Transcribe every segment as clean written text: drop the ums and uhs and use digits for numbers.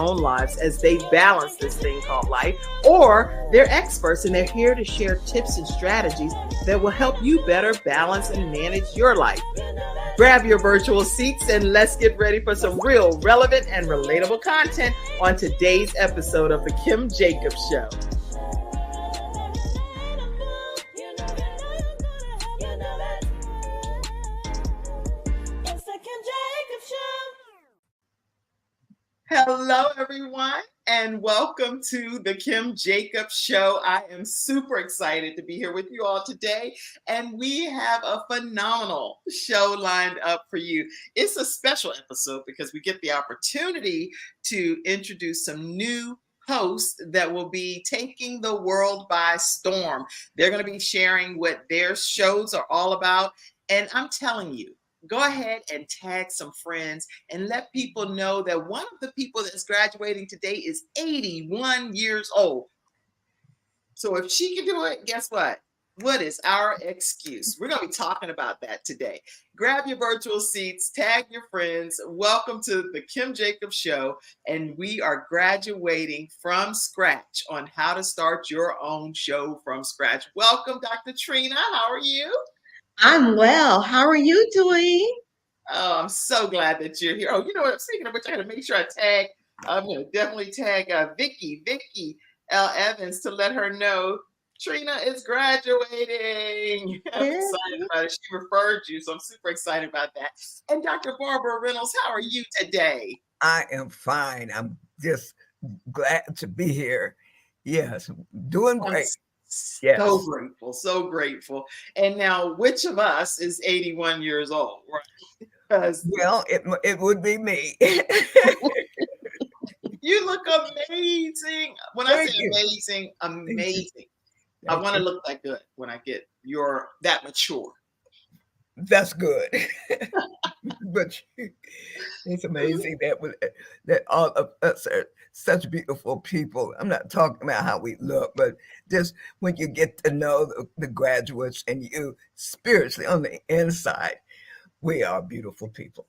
own lives as they balance this thing called life, or they're experts and they're here to share tips and strategies that will help you better balance and manage your life. Grab your virtual seats and let's get ready for some real, relevant, and relatable content on today's episode of The Kim Jacobs Show. Hello, everyone, and welcome to the Kim Jacobs Show. I am super excited to be here with you all today, and we have a phenomenal show lined up for you. It's a special episode because we get the opportunity to introduce some new hosts that will be taking the world by storm. They're going to be sharing what their shows are all about, and I'm telling you, go ahead and tag some friends and let people know that one of the people that's graduating today is 81 years old. So if she can do it, guess what? What is our excuse? We're going to be talking about that today. Grab your virtual seats, tag your friends. Welcome to the Kim Jacobs Show. And we are graduating from scratch on how to start your own show from scratch. Welcome, Dr. Trina. How are you? I'm well. How are you doing? Oh, I'm so glad that you're here. Oh, you know what? Speaking of which, I got to make sure I'm going to definitely tag Vicky L. Evans to let her know Trina is graduating. I'm excited about it. She referred you, so I'm super excited about that. And Dr. Barbara Reynolds, how are you today? I am fine. I'm just glad to be here. Yes, doing great. Yes. So grateful. And now, which of us is 81 years old? Right? Well, it would be me. You look amazing. When I say amazing. I want to look that good when I get that mature. That's good. But it's amazing that all of us are such beautiful people. I'm not talking about how we look, but just when you get to know the graduates and you spiritually on the inside, we are beautiful people.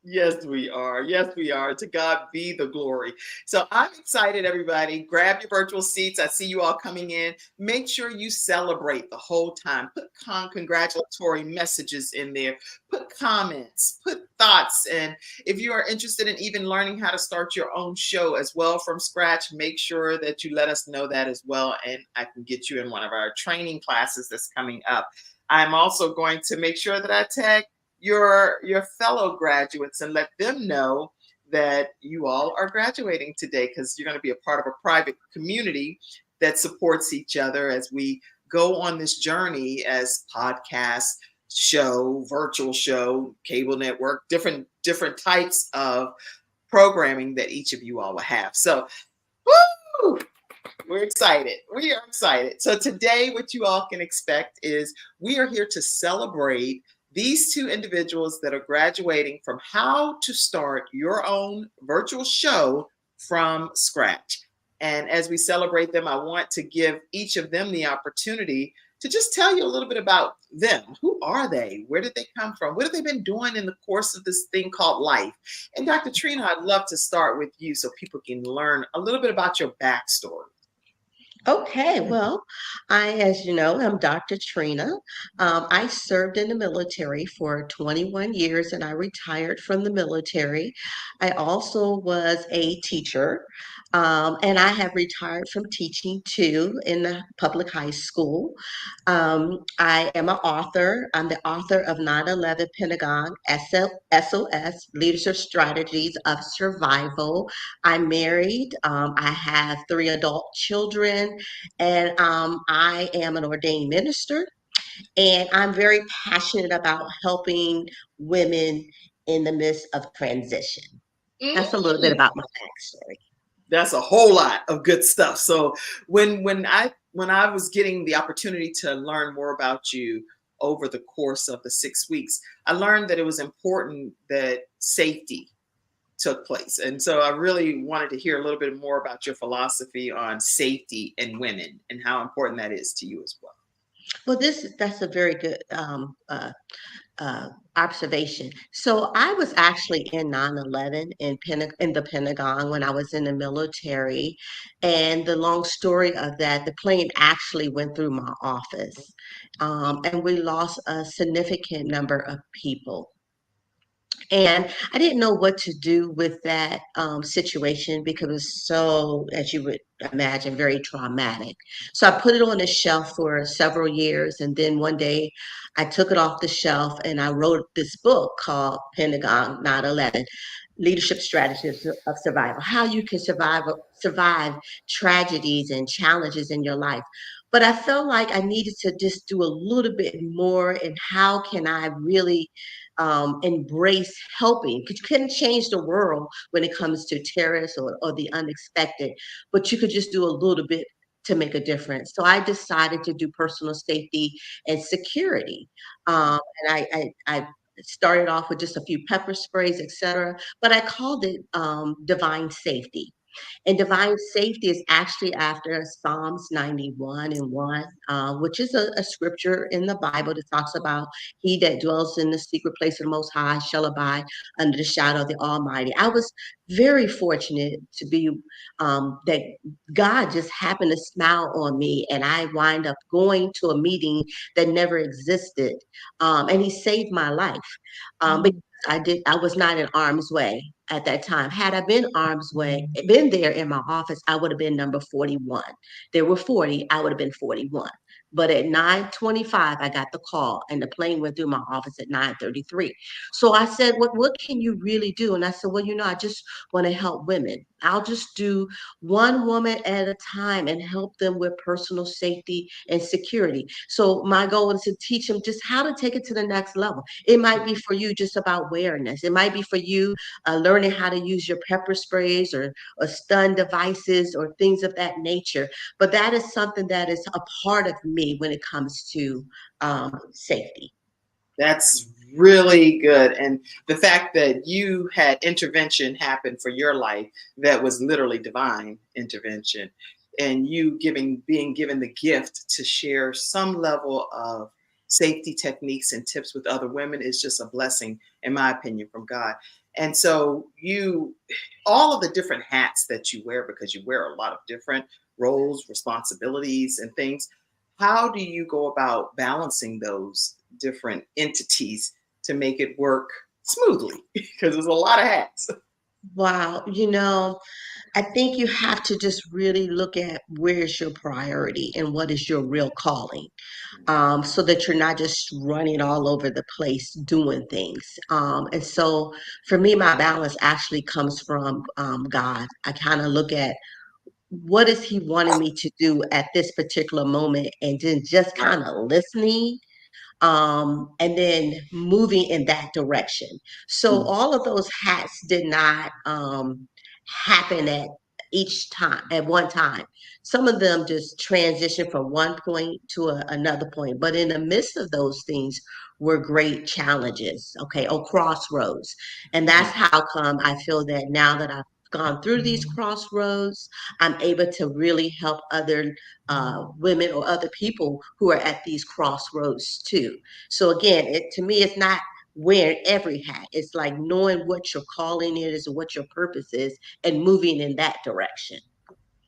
Yes, we are. Yes, we are. To God be the glory. So I'm excited, everybody. Grab your virtual seats. I see you all coming in. Make sure you celebrate the whole time. Put congratulatory messages in there. Put comments, put thoughts. And if you are interested in even learning how to start your own show as well from scratch, make sure that you let us know that as well. And I can get you in one of our training classes that's coming up. I'm also going to make sure that I tag your fellow graduates and let them know that you all are graduating today, because you're going to be a part of a private community that supports each other as we go on this journey as podcast show, virtual show, cable network, different types of programming that each of you all will have. So woo! We're excited. We are excited. So today, what you all can expect is we are here to celebrate these two individuals that are graduating from how to start your own virtual show from scratch. And as we celebrate them, I want to give each of them the opportunity to just tell you a little bit about them. Who are they? Where did they come from? What have they been doing in the course of this thing called life? And Dr. Trina, I'd love to start with you so people can learn a little bit about your backstory. Okay, well, as you know, I'm Dr. Trina. I served in the military for 21 years and I retired from the military. I also was a teacher, and I have retired from teaching too in the public high school. I am an author. I'm the author of 9/11 Pentagon SOS Leadership Strategies of Survival. I'm married. I have 3 adult children, and I am an ordained minister. And I'm very passionate about helping women in the midst of transition. That's a little bit about my backstory. That's a whole lot of good stuff. So when I was getting the opportunity to learn more about you over the course of the 6 weeks, I learned that it was important that safety took place. And so I really wanted to hear a little bit more about your philosophy on safety in women and how important that is to you as well. Well, that's a very good observation. So I was actually in 9/11 in the Pentagon when I was in the military. And the long story of that, the plane actually went through my office. And we lost a significant number of people. And I didn't know what to do with that situation because it was so, as you would imagine, very traumatic. So I put it on the shelf for several years. And then one day I took it off the shelf and I wrote this book called Pentagon 9/11 Leadership Strategies of Survival, how you can survive tragedies and challenges in your life. But I felt like I needed to just do a little bit more in how can I really embrace helping, because you couldn't change the world when it comes to terrorists or the unexpected, but you could just do a little bit to make a difference. So I decided to do personal safety and security. And I started off with just a few pepper sprays, etc. But I called it divine safety. And divine safety is actually after Psalms 91 and 1, which is a scripture in the Bible that talks about he that dwells in the secret place of the Most High shall abide under the shadow of the Almighty. I was very fortunate to be that God just happened to smile on me, and I wind up going to a meeting that never existed, and He saved my life because I was not in harm's way at that time. Had I been arm's way, been there in my office, I would have been number 41. There were 40, I would have been 41. But at 9:25, I got the call, and the plane went through my office at 9:33. So I said, "What can you really do?" And I said, "Well, I just want to help women. I'll just do one woman at a time and help them with personal safety and security." So my goal is to teach them just how to take it to the next level. It might be for you just about awareness. It might be for you learning how to use your pepper sprays or stun devices or things of that nature. But that is something that is a part of me when it comes to safety. That's really good. And the fact that you had intervention happen for your life that was literally divine intervention, and you being given the gift to share some level of safety techniques and tips with other women is just a blessing, in my opinion, from God. And so all of the different hats that you wear, because you wear a lot of different roles, responsibilities, and things, how do you go about balancing those different entities to make it work smoothly? Because there's a lot of hats. Wow, I think you have to just really look at where's your priority and what is your real calling, so that you're not just running all over the place doing things. And so for me, my balance actually comes from God. I kind of look at what is He wanting me to do at this particular moment, and then just Right. kind of listening and then moving in that direction. So Mhm. all of those hats did not happen at one time. Some of them just transition from one point to another point. But in the midst of those things were great challenges, okay, or crossroads. And that's how come I feel that now that I've gone through these crossroads, I'm able to really help other women or other people who are at these crossroads too. So again, to me, it's not wearing every hat. It's like knowing what your calling is and what your purpose is and moving in that direction.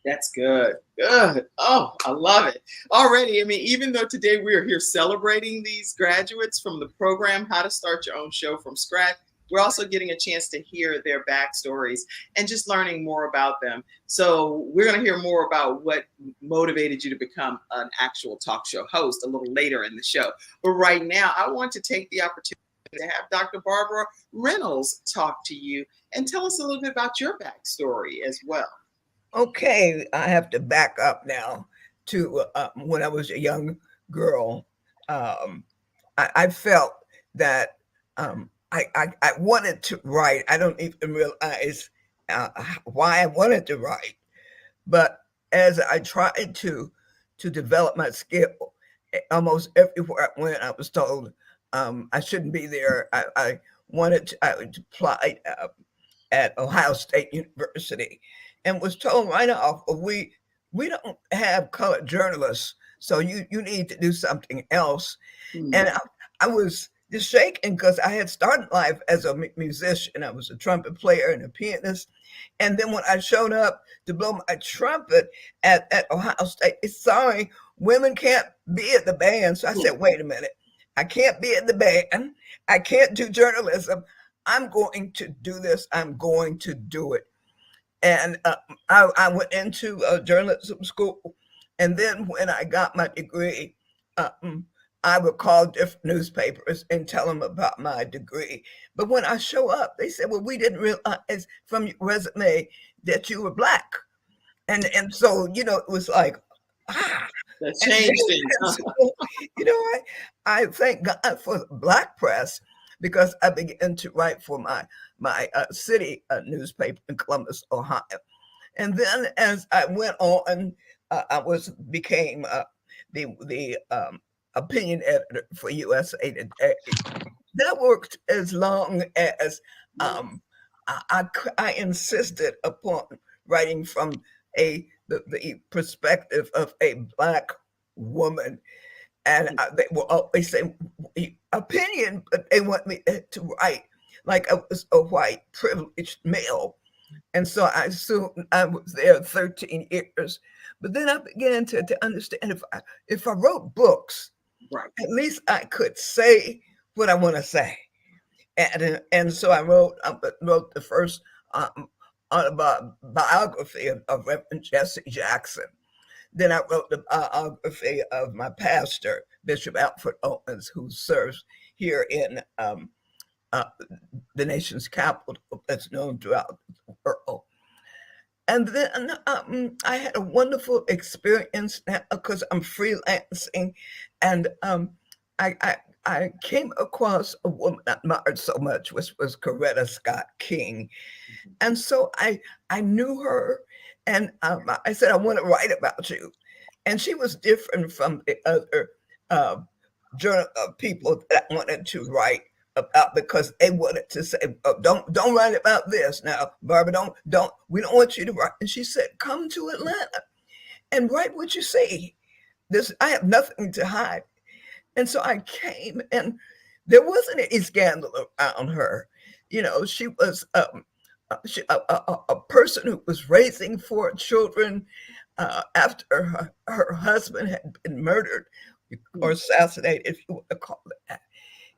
That's good. Good. Oh, I love it. Already, I mean, even though today we are here celebrating these graduates from the program, How to Start Your Own Show from Scratch, we're also getting a chance to hear their backstories and just learning more about them. So we're going to hear more about what motivated you to become an actual talk show host a little later in the show. But right now, I want to take the opportunity to have Dr. Barbara Reynolds talk to you and tell us a little bit about your backstory as well. Okay, I have to back up now to when I was a young girl. Um, I felt that I wanted to write. I don't even realize why I wanted to write, but as I tried to develop my skill, almost everywhere I went, I was told I shouldn't be there. I applied at Ohio State University and was told right off, we don't have colored journalists, so you need to do something else. Hmm. And I was just shaking because I had started life as a musician. I was a trumpet player and a pianist. And then when I showed up to blow my trumpet at Ohio State, sorry, women can't be at the band. So I said, wait a minute. I can't be in the band. I can't do journalism. I'm going to do this. I'm going to do it. And I went into journalism school. And then when I got my degree, I would call different newspapers and tell them about my degree. But when I show up, they said, well, we didn't realize from your resume that you were Black. And so, it was like, That changed things. so, I thank God for the Black press because I began to write for my city newspaper in Columbus, Ohio. And then as I went on, I became the opinion editor for USA Today. That worked as long as I insisted upon writing from the perspective of a Black woman. And they will always say opinion, but they want me to write like I was a white privileged male. And so I was there 13 years. But then I began to understand if I wrote books, Right. at least I could say what I want to say. And so I wrote the first autobiography of Reverend Jesse Jackson. Then I wrote the biography of my pastor, Bishop Alfred Owens, who serves here in the nation's capital, that's known throughout the world. And then I had a wonderful experience now because I'm freelancing, and I came across a woman I admired so much, which was Coretta Scott King, and so I knew her, and I said, I want to write about you, and she was different from the other people that I wanted to write about because they wanted to say, oh, don't write about this now, Barbara. We don't want you to write. And she said, come to Atlanta and write what you see. I have nothing to hide. And so I came, and there wasn't any scandal around her. She was a person who was raising 4 children after her husband had been murdered or assassinated, if you want to call it that.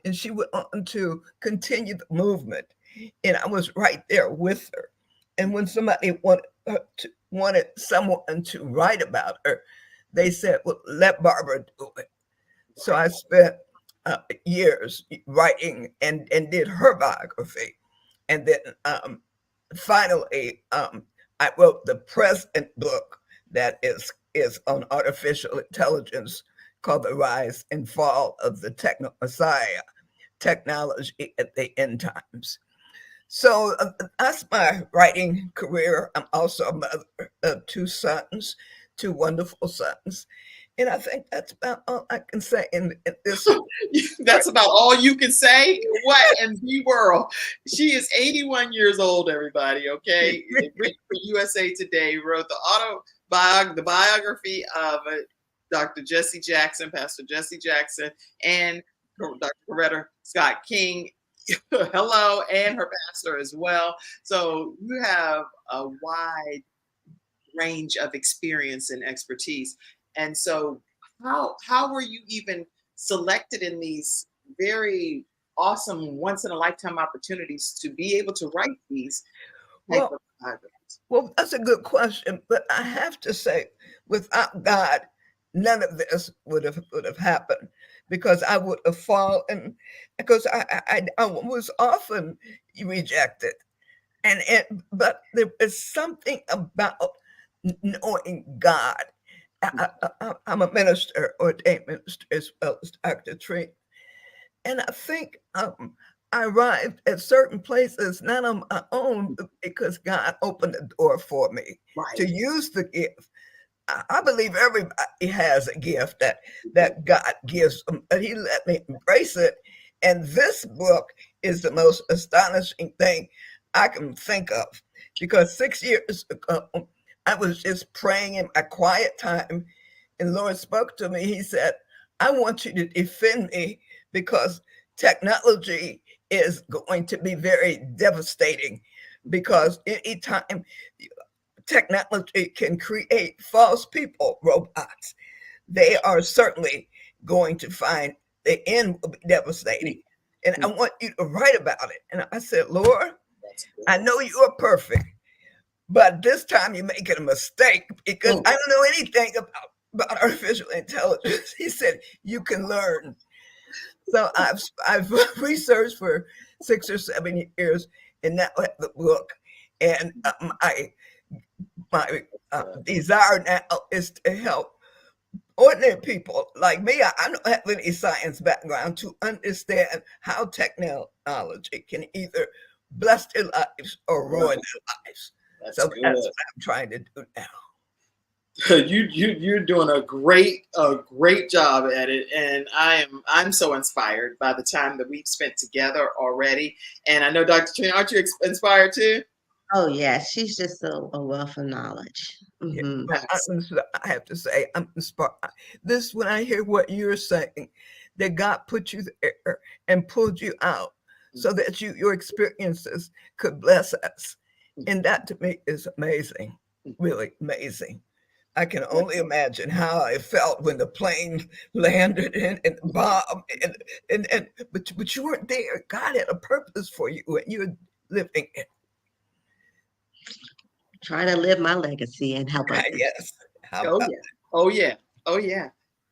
And she went on to continue the movement. And I was right there with her. And when somebody wanted someone to write about her, they said, well, let Barbara do it. So I spent years writing and did her biography. And then finally, I wrote the present book that is on artificial intelligence called The Rise and Fall of the Techno-Messiah, Technology at the End Times. So that's my writing career. I'm also a mother of 2 sons, 2 wonderful sons. And I think that's about all I can say in this. That's about all you can say? What in the world? She is 81 years old, everybody, okay? Written for USA Today, wrote the biography of Dr. Jesse Jackson, Pastor Jesse Jackson, and Dr. Coretta Scott King. Hello, and her pastor as well. So you have a wide range of experience and expertise. And so how were you even selected in these very awesome once in a lifetime opportunities to be able to write these type of biographies? Well, that's a good question, but I have to say, without God, none of this would have happened because I would have fallen because I was often rejected, but there is something about knowing God. I'm a minister, ordained minister, as well as Dr. Trina. And I think I arrived at certain places not on my own, but because God opened the door for me to use the gift. I believe everybody has a gift that God gives them, but He let me embrace it. And this book is the most astonishing thing I can think of because 6 years ago, I was just praying in my quiet time, and the Lord spoke to me. He said, I want you to defend me because technology is going to be very devastating, because anytime technology can create false people, robots, they are certainly going to find the end will be devastating. And I want you to write about it. And I said, Lord, I know you are perfect, but this time you're making a mistake, because I don't know anything about artificial intelligence. He said, you can learn. So I've researched for 6 or 7 years, and now I have the book. And my desire now is to help ordinary people like me. I don't have any science background, to understand how technology can either bless their lives or ruin their lives. That's what I'm trying to do now. You're doing a great job at it, and I'm so inspired by the time that we've spent together already. And I know, Dr. Trina, aren't you inspired too? Oh yeah, she's just a wealth of knowledge. Yeah, I have to say, I'm inspired. This, when I hear what you're saying, that God put you there and pulled you out so that your experiences could bless us, and that to me is amazing, really amazing. I can only imagine how I felt when the plane landed and the bomb, but you weren't there. God had a purpose for you, and you're living it. Trying to live my legacy and help others. Yes. Oh yeah.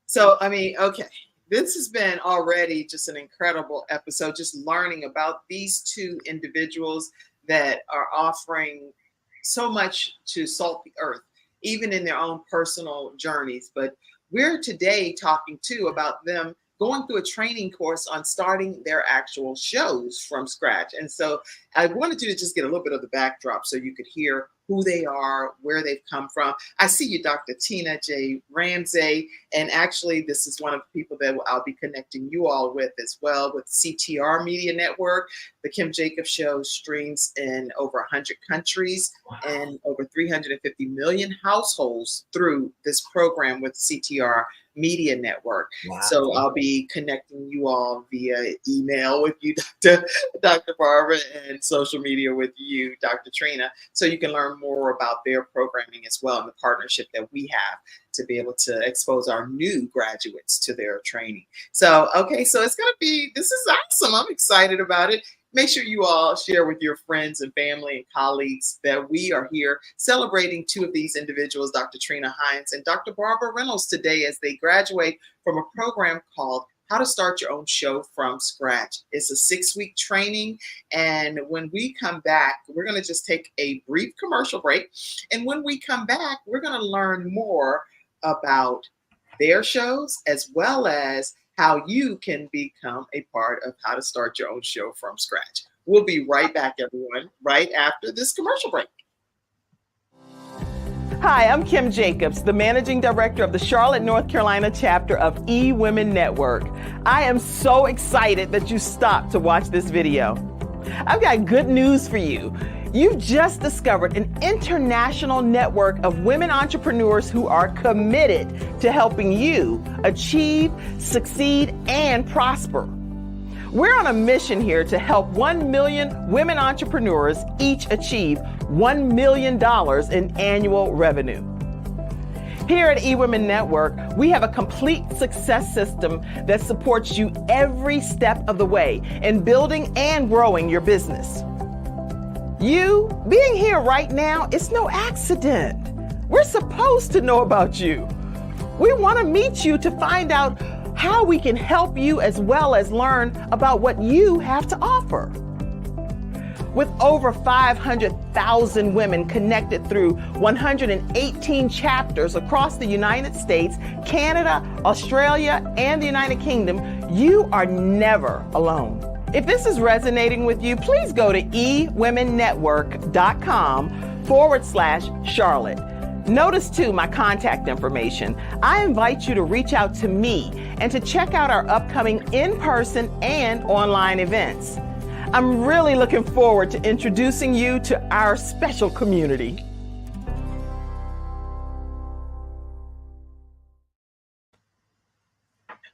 So I mean, okay, this has been already just an incredible episode, just learning about these two individuals that are offering so much to salt the earth, even in their own personal journeys. But we're today talking too about them going through a training course on starting their actual shows from scratch. And so I wanted you to just get a little bit of the backdrop so you could hear who they are, where they've come from. I see you, Dr. Tina J. Ramsey, and actually this is one of the people that I'll be connecting you all with as well, with CTR Media Network. The Kim Jacobs Show streams in over 100 countries and over 350 million households through this program with CTR Media Network. So I'll be connecting you all via email with you, Dr. Barbara, and social media with you, Dr. Trina, so you can learn more about their programming as well, and the partnership that we have to be able to expose our new graduates to their training. So, okay, so it's going to be, this is awesome. I'm excited about it. Make sure you all share with your friends and family and colleagues that we are here celebrating two of these individuals, Dr. Trina Hines and Dr. Barbara Reynolds, today as they graduate from a program called How to Start Your Own Show from Scratch. It's a 6-week training. And when we come back, we're going to just take a brief commercial break. And when we come back, we're going to learn more about their shows, as well as how you can become a part of How to Start Your Own Show from Scratch. We'll be right back, everyone, right after this commercial break. Hi, I'm Kim Jacobs, the Managing Director of the Charlotte, North Carolina chapter of eWomen Network. I am so excited that you stopped to watch this video. I've got good news for you. You've just discovered an international network of women entrepreneurs who are committed to helping you achieve, succeed, and prosper. We're on a mission here to help 1 million women entrepreneurs each achieve $1 million in annual revenue. Here at eWomen Network, we have a complete success system that supports you every step of the way in building and growing your business. You being here right now is no accident. We're supposed to know about you. We want to meet you to find out how we can help you, as well as learn about what you have to offer. With over 500,000 women connected through 118 chapters across the United States, Canada, Australia, and the United Kingdom, you are never alone. If this is resonating with you, please go to ewomennetwork.com/Charlotte. Notice too my contact information. I invite you to reach out to me and to check out our upcoming in-person and online events. I'm really looking forward to introducing you to our special community.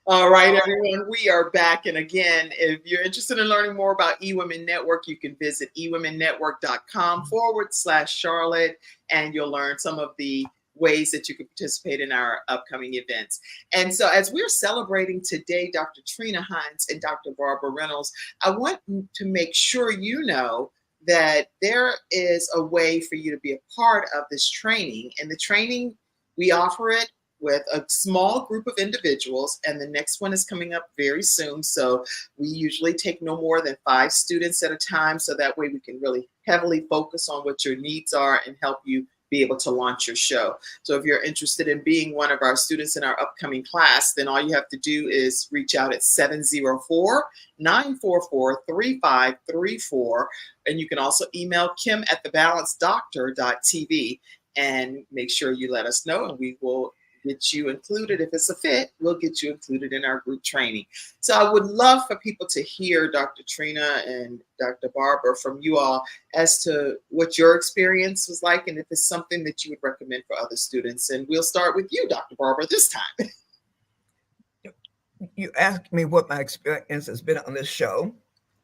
All right, everyone, we are back. And again, if you're interested in learning more about eWomen Network, you can visit ewomennetwork.com/Charlotte, and you'll learn some of the ways that you can participate in our upcoming events. And so, as we're celebrating today, Dr. Trina Hines and Dr. Barbara Reynolds, I want to make sure you know that there is a way for you to be a part of this training. And the training, we offer it with a small group of individuals, and the next one is coming up very soon. So we usually take no more than 5 students at a time, so that way we can really heavily focus on what your needs are and help you be able to launch your show. So if you're interested in being one of our students in our upcoming class, then all you have to do is reach out at 704-944-3534. And you can also email kim@thebalancedoctor.tv and make sure you let us know, and we will get you included. If it's a fit, we'll get you included in our group training. So I would love for people to hear Dr. Trina and Dr. Barbara from you all as to what your experience was like, and if it's something that you would recommend for other students. And we'll start with you, Dr. Barbara, this time. You asked me what my experience has been on this show.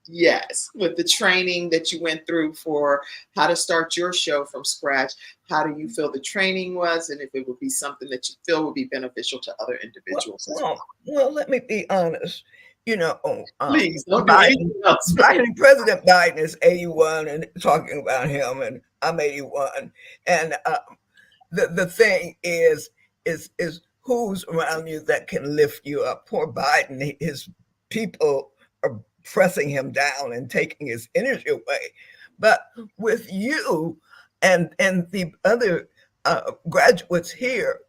Yes, with the training that you went through for how to start your show from scratch, how do you feel the training was, and if it would be something that you feel would be beneficial to other individuals as well? Well, let me be honest. You know, Please don't do anything else. President Biden is 81, and talking about him, and I'm 81, and the thing is who's around you that can lift you up. Poor Biden, his people are pressing him down and taking his energy away. But with you and the other graduates here,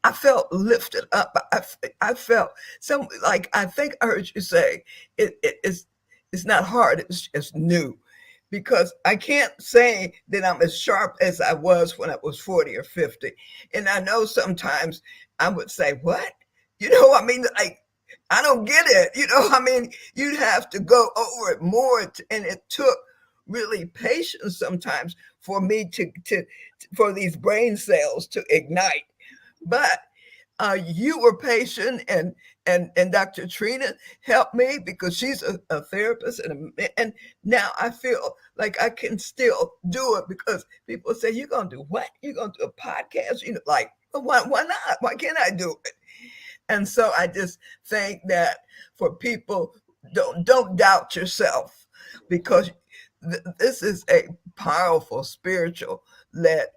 I felt lifted up. I felt some, like, I think I heard you say it's not hard, it's just new. Because I can't say that I'm as sharp as I was when I was 40 or 50. And I know sometimes I would say, what? I mean, like, I don't get it. I mean, you'd have to go over it more. And it took really patience sometimes for me for these brain cells to ignite. But you were patient, and Dr. Trina helped me because she's a therapist, and now I feel like I can still do it, because people say, you're gonna do what? You're gonna do a podcast? Like, why not? Why can't I do it? And so I just think that for people, don't doubt yourself, because this is a powerful spiritual led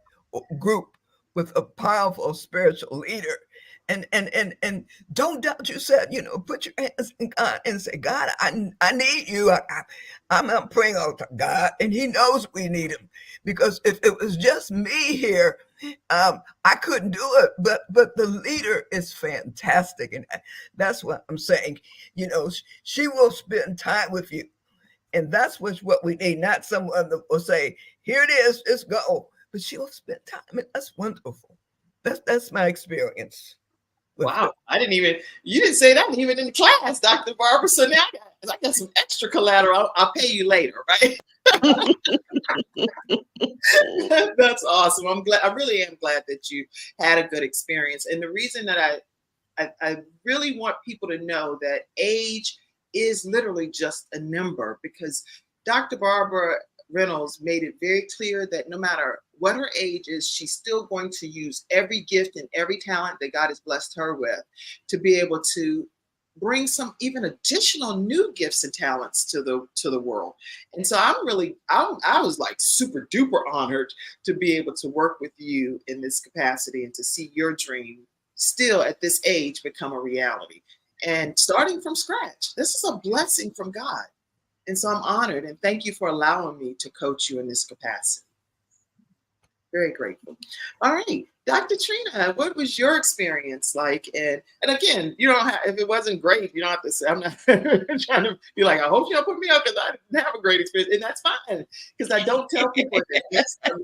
group with a powerful spiritual leader. And don't doubt yourself. Put your hands in God and say, God, I need you. I'm praying out to God, and He knows we need Him. Because if it was just me here, I couldn't do it. But the leader is fantastic, and that's what I'm saying. She will spend time with you, and that's what we need. Not someone that will say, "Here it is, let's go." But she will spend time, and that's wonderful. That's my experience. Wow, you didn't say that even in the class, Dr. Barbara. So now I got some extra collateral. I'll pay you later, right? That's awesome. I really am glad that you had a good experience. And the reason that I really want people to know that age is literally just a number, because Dr. Barbara Reynolds made it very clear that no matter what her age is, she's still going to use every gift and every talent that God has blessed her with to be able to bring some even additional new gifts and talents to the world. And so I was like super duper honored to be able to work with you in this capacity and to see your dream still at this age become a reality and starting from scratch. This is a blessing from God. And so I'm honored, and thank you for allowing me to coach you in this capacity. Very grateful. All right, Dr. Trina, what was your experience like? And again, you don't have, if it wasn't great, you don't have to say, I'm not trying to be like, I hope you don't put me up because I didn't have a great experience. And that's fine, because I don't tell people that yes, I'm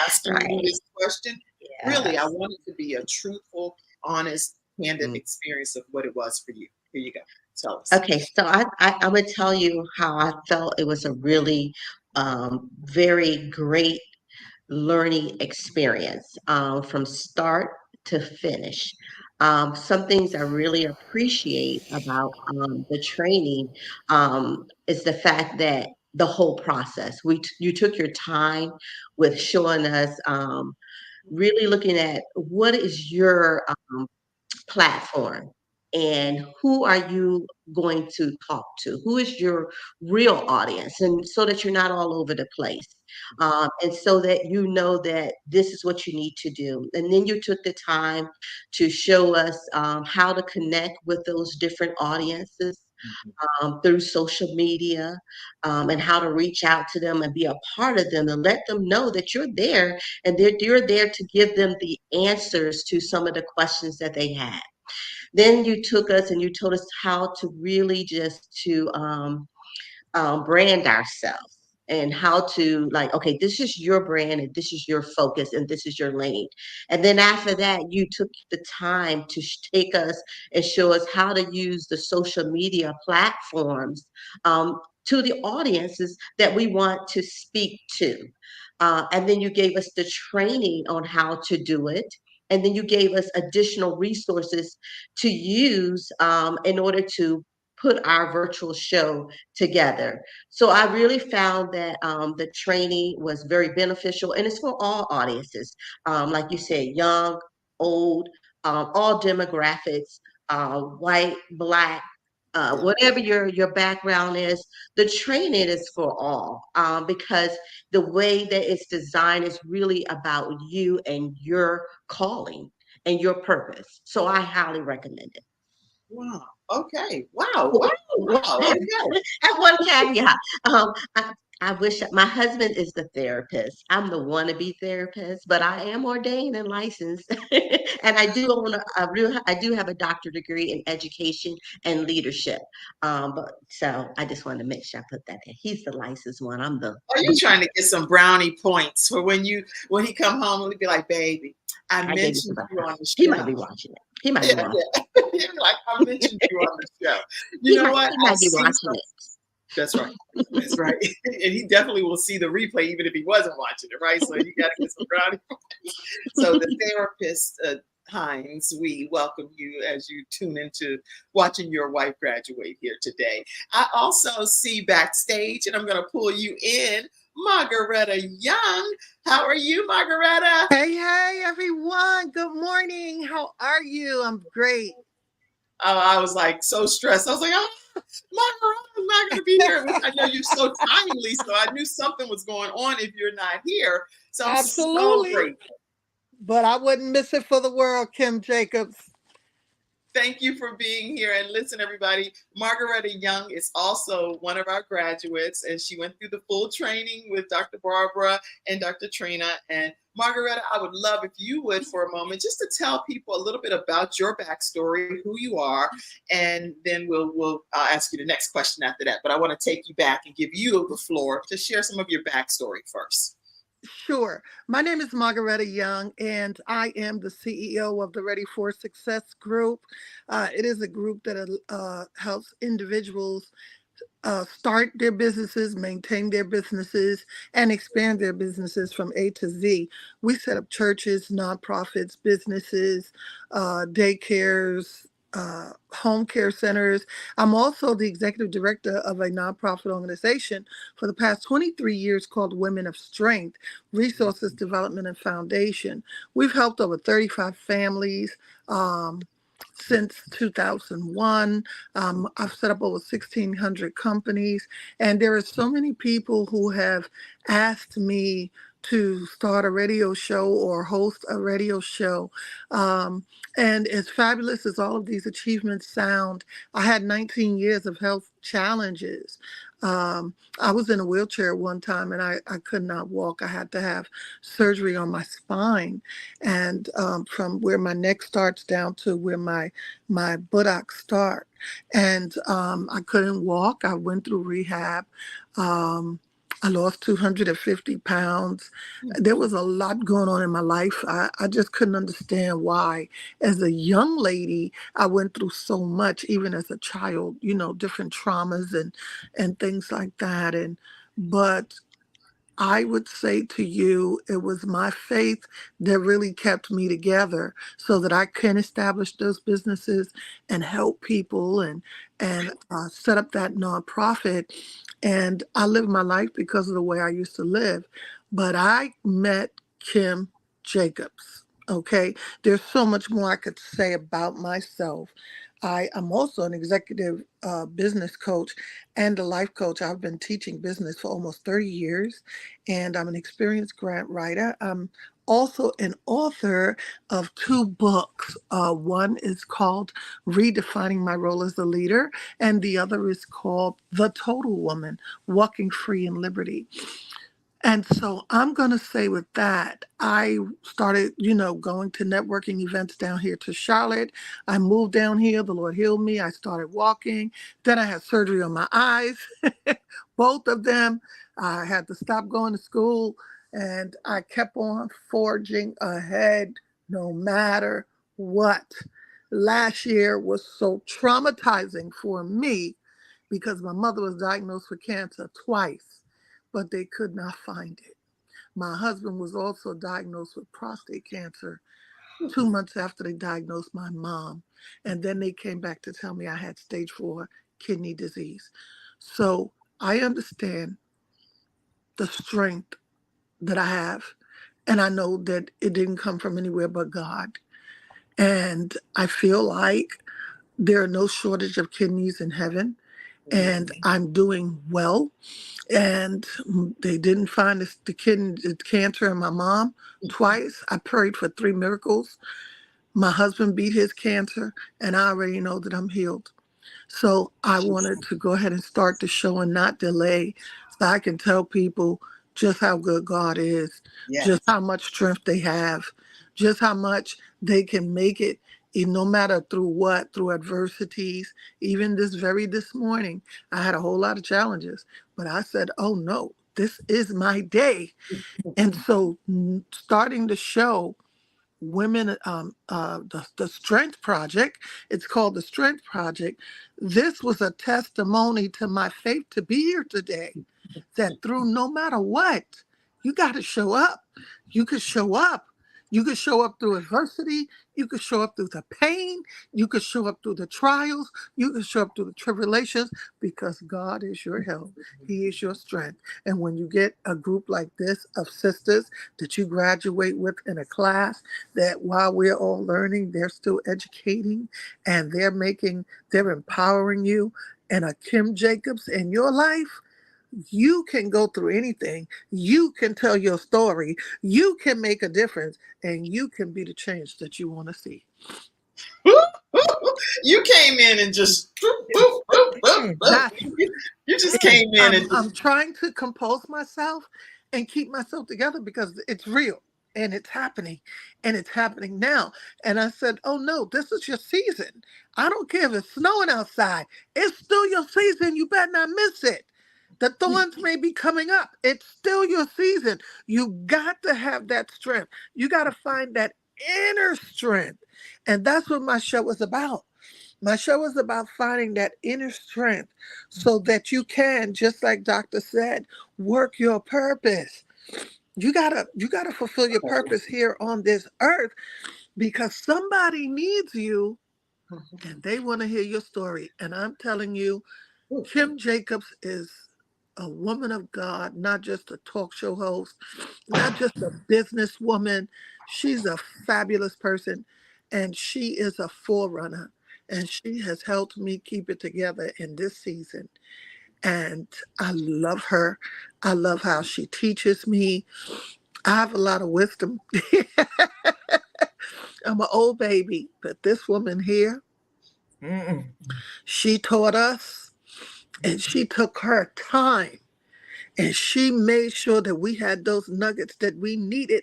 asking you this question. Yes. Really, I want it to be a truthful, honest, candid experience of what it was for you. Here you go. Tell us. Okay, so I would tell you how I felt. It was a really very great learning experience from start to finish. Some things I really appreciate about the training is the fact that the whole process, you took your time with showing us, really looking at what is your platform and who are you going to talk to, who is your real audience, and so that you're not all over the place, and so that you know that this is what you need to do. And then you took the time to show us how to connect with those different audiences through social media, and how to reach out to them and be a part of them and let them know that you're there, and you're there to give them the answers to some of the questions that they have. Then you took us and you told us how to really just to brand ourselves, and how to, like, okay, this is your brand and this is your focus and this is your lane. And then after that, you took the time to take us and show us how to use the social media platforms to the audiences that we want to speak to. And then you gave us the training on how to do it. And then you gave us additional resources to use in order to put our virtual show together. So I really found that the training was very beneficial, and it's for all audiences. Like you said, young, old, all demographics, white, black, whatever your background is. The training is for all, because the way that it's designed is really about you and your calling and your purpose. So I highly recommend it. Wow. Okay. Wow. Oh, Wow. Wow. I Okay. have one caveat. Um, I, I wish my husband is the therapist. I'm the wannabe therapist, but I am ordained and licensed, and I do have a doctorate degree in education and leadership. But so I just wanted to make sure I put that in. He's the licensed one. I'm the Are you trying to get some brownie points for when he come home and be like, baby, I I gave you mentioned some. you on the He show. might be watching it. He might be Yeah, watching. yeah. He'd be like, I mentioned you on the show. You know what? He I might be see watching some. it. That's right. That's right. And he definitely will see the replay even if he wasn't watching it, right? So you got to get some brownie points. So the therapist, Hines, we welcome you as you tune into watching your wife graduate here today. I also see backstage, and I'm going to pull you in, Margaretta Young. How are you, Margaretta? Hey, everyone. Good morning. How are you? I'm great. I was like so stressed. I was like, oh, Margaretta's not going to be here. I know you're so timely, so I knew something was going on if you're not here. So I'm so Absolutely. grateful. But I wouldn't miss it for the world, Kim Jacobs. Thank you for being here. And listen, everybody, Margaretta Young is also one of our graduates, and she went through the full training with Dr. Barbara and Dr. Trina. And Margaretta, I would love if you would, for a moment, just to tell people a little bit about your backstory, who you are, and then we'll ask you the next question after that. But I want to take you back and give you the floor to share some of your backstory first. Sure. My name is Margaretta Young, and I am the CEO of the Ready for Success group. It is a group that helps individuals start their businesses, maintain their businesses, and expand their businesses from A to Z. We set up churches, nonprofits, businesses, daycares, home care centers. I'm also the executive director of a nonprofit organization for the past 23 years called Women of Strength, Resources Development and Foundation. We've helped over 35 families. Since 2001. I've set up over 1,600 companies, and there are so many people who have asked me to start a radio show or host a radio show. And as fabulous as all of these achievements sound, I had 19 years of health challenges. I was in a wheelchair at one time, and I could not walk. I had to have surgery on my spine, and from where my neck starts down to where my buttocks start. And I couldn't walk. I went through rehab. I lost 250 pounds. There was a lot going on in my life. I just couldn't understand why. As a young lady, I went through so much, even as a child, different traumas and things like that. But I would say to you, it was my faith that really kept me together so that I can establish those businesses and help people and set up that nonprofit. And I lived my life because of the way I used to live. But I met Kim Jacobs. Okay. There's so much more I could say about myself. I am also an executive business coach and a life coach. I've been teaching business for almost 30 years, and I'm an experienced grant writer. I'm also an author of 2 books. One is called Redefining My Role as a Leader, and the other is called The Total Woman, Walking Free in Liberty. And so I'm going to say with that, I started, going to networking events down here to Charlotte. I moved down here. The Lord healed me. I started walking. Then I had surgery on my eyes, both of them. I had to stop going to school, and I kept on forging ahead no matter what. Last year was so traumatizing for me because my mother was diagnosed with cancer twice, but they could not find it. My husband was also diagnosed with prostate cancer 2 months after they diagnosed my mom. And then they came back to tell me I had stage 4 kidney disease. So I understand the strength that I have. And I know that it didn't come from anywhere but God. And I feel like there are no shortage of kidneys in heaven. And I'm doing well. And they didn't find the cancer in my mom twice. I prayed for 3 miracles. My husband beat his cancer, and I already know that I'm healed. So I wanted to go ahead and start the show and not delay, so I can tell people just how good God is, just how much strength they have, just how much they can make it, no matter through what, through adversities. Even this morning, I had a whole lot of challenges, but I said, oh no, this is my day. And so starting the show, women, the Strength Project, it's called the Strength Project. This was a testimony to my faith to be here today, that through no matter what, you got to show up. You could show up. You could show up through adversity. You could show up through the pain. You could show up through the trials. You could show up through the tribulations, because God is your help. He is your strength. And when you get a group like this of sisters that you graduate with in a class, that while we're all learning, they're still educating, and they're empowering you, and a Kim Jacobs in your life, you can go through anything. You can tell your story. You can make a difference, and you can be the change that you want to see. You came in and just you just came in and I'm trying to compose myself and keep myself together, because it's real and it's happening, and it's happening now. And I said, oh no, this is your season. I don't care if it's snowing outside. It's still your season. You better not miss it. The thorns may be coming up. It's still your season. You got to have that strength. You got to find that inner strength. And that's what my show was about. My show is about finding that inner strength so that you can, just like Doctor said, work your purpose. You gotta fulfill your purpose here on this earth, because somebody needs you and they want to hear your story. And I'm telling you, Kim Jacobs is a woman of God, not just a talk show host, not just a businesswoman. She's a fabulous person, and she is a forerunner, and she has helped me keep it together in this season. And I love her. I love how she teaches me. I have a lot of wisdom. I'm an old baby, but this woman here, she taught us, and she took her time, and she made sure that we had those nuggets that we needed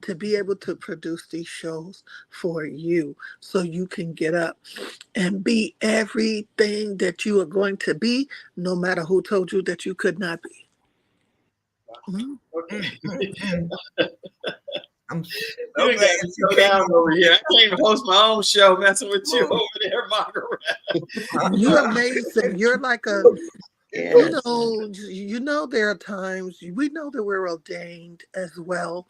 to be able to produce these shows for you, so you can get up and be everything that you are going to be, no matter who told you that you could not be. okay. I'm You so glad got to you go came. down over here. I can't even host my own show messing with you over there, Margaretta. You're amazing. You're like Yes. There are times we know that we're ordained as well.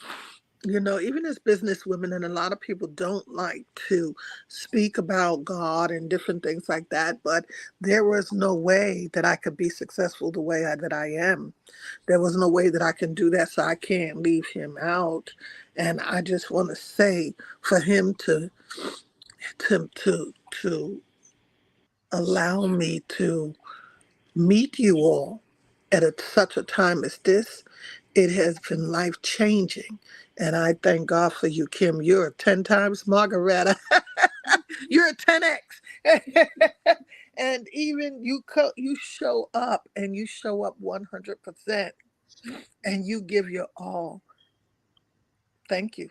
Even as business women, and a lot of people don't like to speak about God and different things like that, but there was no way that I could be successful the way that I am. There was no way that I can do that, so I can't leave him out. And I just want to say, for him to allow me to meet you all at such a time as this, it has been life changing. And I thank God for you, Kim. You're a 10 times Margaretta. You're a 10x. And even you show up, and you show up 100%, and you give your all. Thank you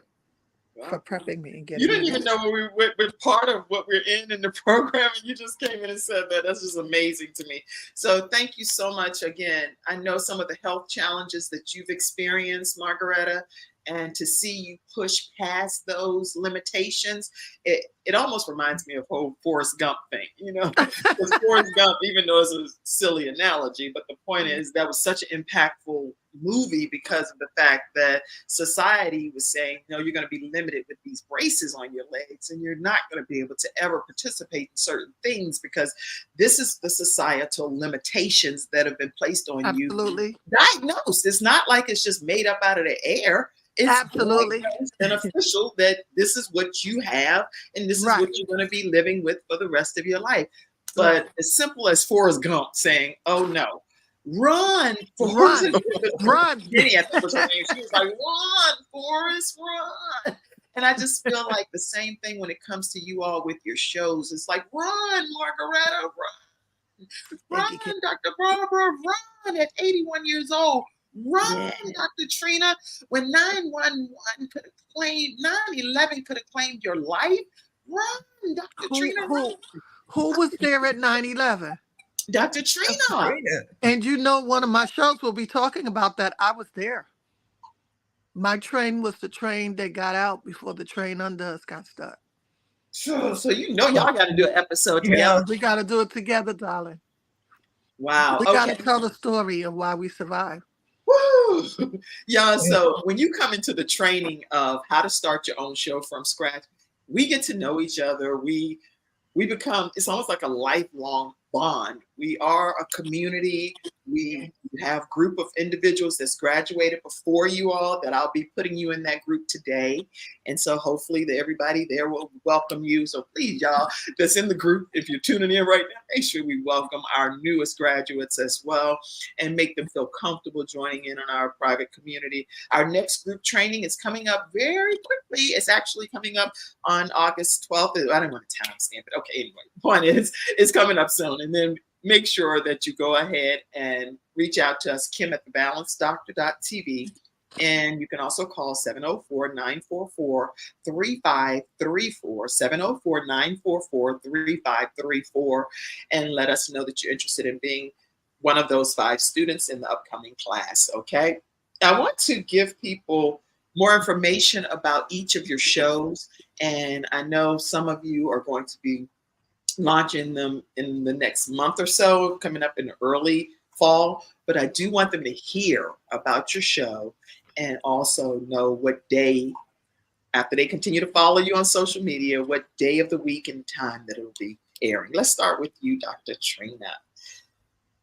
for Wow. prepping me and You getting didn't me even ready. know we're part of what we're in the program, and you just came in and said that. That's just amazing to me. So thank you so much again. I know some of the health challenges that you've experienced, Margaretta, and to see you push past those limitations, it almost reminds me of whole Forrest Gump thing, because Forrest Gump, even though it's a silly analogy, but the point is that was such an impactful movie because of the fact that society was saying, no, you're going to be limited with these braces on your legs, and you're not going to be able to ever participate in certain things because this is the societal limitations that have been placed on you. Absolutely. Diagnosed. It's not like it's just made up out of the air. It's Absolutely. diagnosed and official that this is what you have and this is Right. what you're going to be living with for the rest of your life. But Right. as simple as Forrest Gump saying, oh no, run, Forrest. Run. Jenny, I think was her name. She was like, run, Forrest, run. And I just feel like the same thing when it comes to you all with your shows. It's like, run, Margaretta, run, Thank you, Kim. Dr. Barbara, run at 81 years old. Run, Yeah. Dr. Trina. When 911 could have claimed, 911 could have claimed your life, run, Dr. Trina, run. Who was there at 9/11? Dr. Trina. Trina. And one of my shows will be talking about that. I was there. My train was the train that got out before the train under us got stuck. So y'all got to do an episode together. Yeah. We got to do it together, darling. Wow. We got Okay. to tell the story of why we survived. Woo! Yeah, so when you come into the training of how to start your own show from scratch, we get to know each other. We become, it's almost like a lifelong bond. We are a community. We have a group of individuals that's graduated before you all that I'll be putting you in that group today. And so hopefully everybody there will welcome you. So please, y'all that's in the group, if you're tuning in right now, make sure we welcome our newest graduates as well and make them feel comfortable joining in on our private community. Our next group training is coming up very quickly. It's actually coming up on August 12th. I didn't want to timestamp it. Okay, anyway, the point is it's coming up soon. And then make sure that you go ahead and reach out to us, Kim at thebalancedoctor.tv. And you can also call 704-944-3534, 704-944-3534, and let us know that you're interested in being one of those 5 students in the upcoming class, okay? I want to give people more information about each of your shows, and I know some of you are going to be launching them in the next month or so, coming up in early fall, but I do want them to hear about your show and also know what day, after they continue to follow you on social media, what day of the week and time that it'll be airing. Let's start with you, Dr. Trina.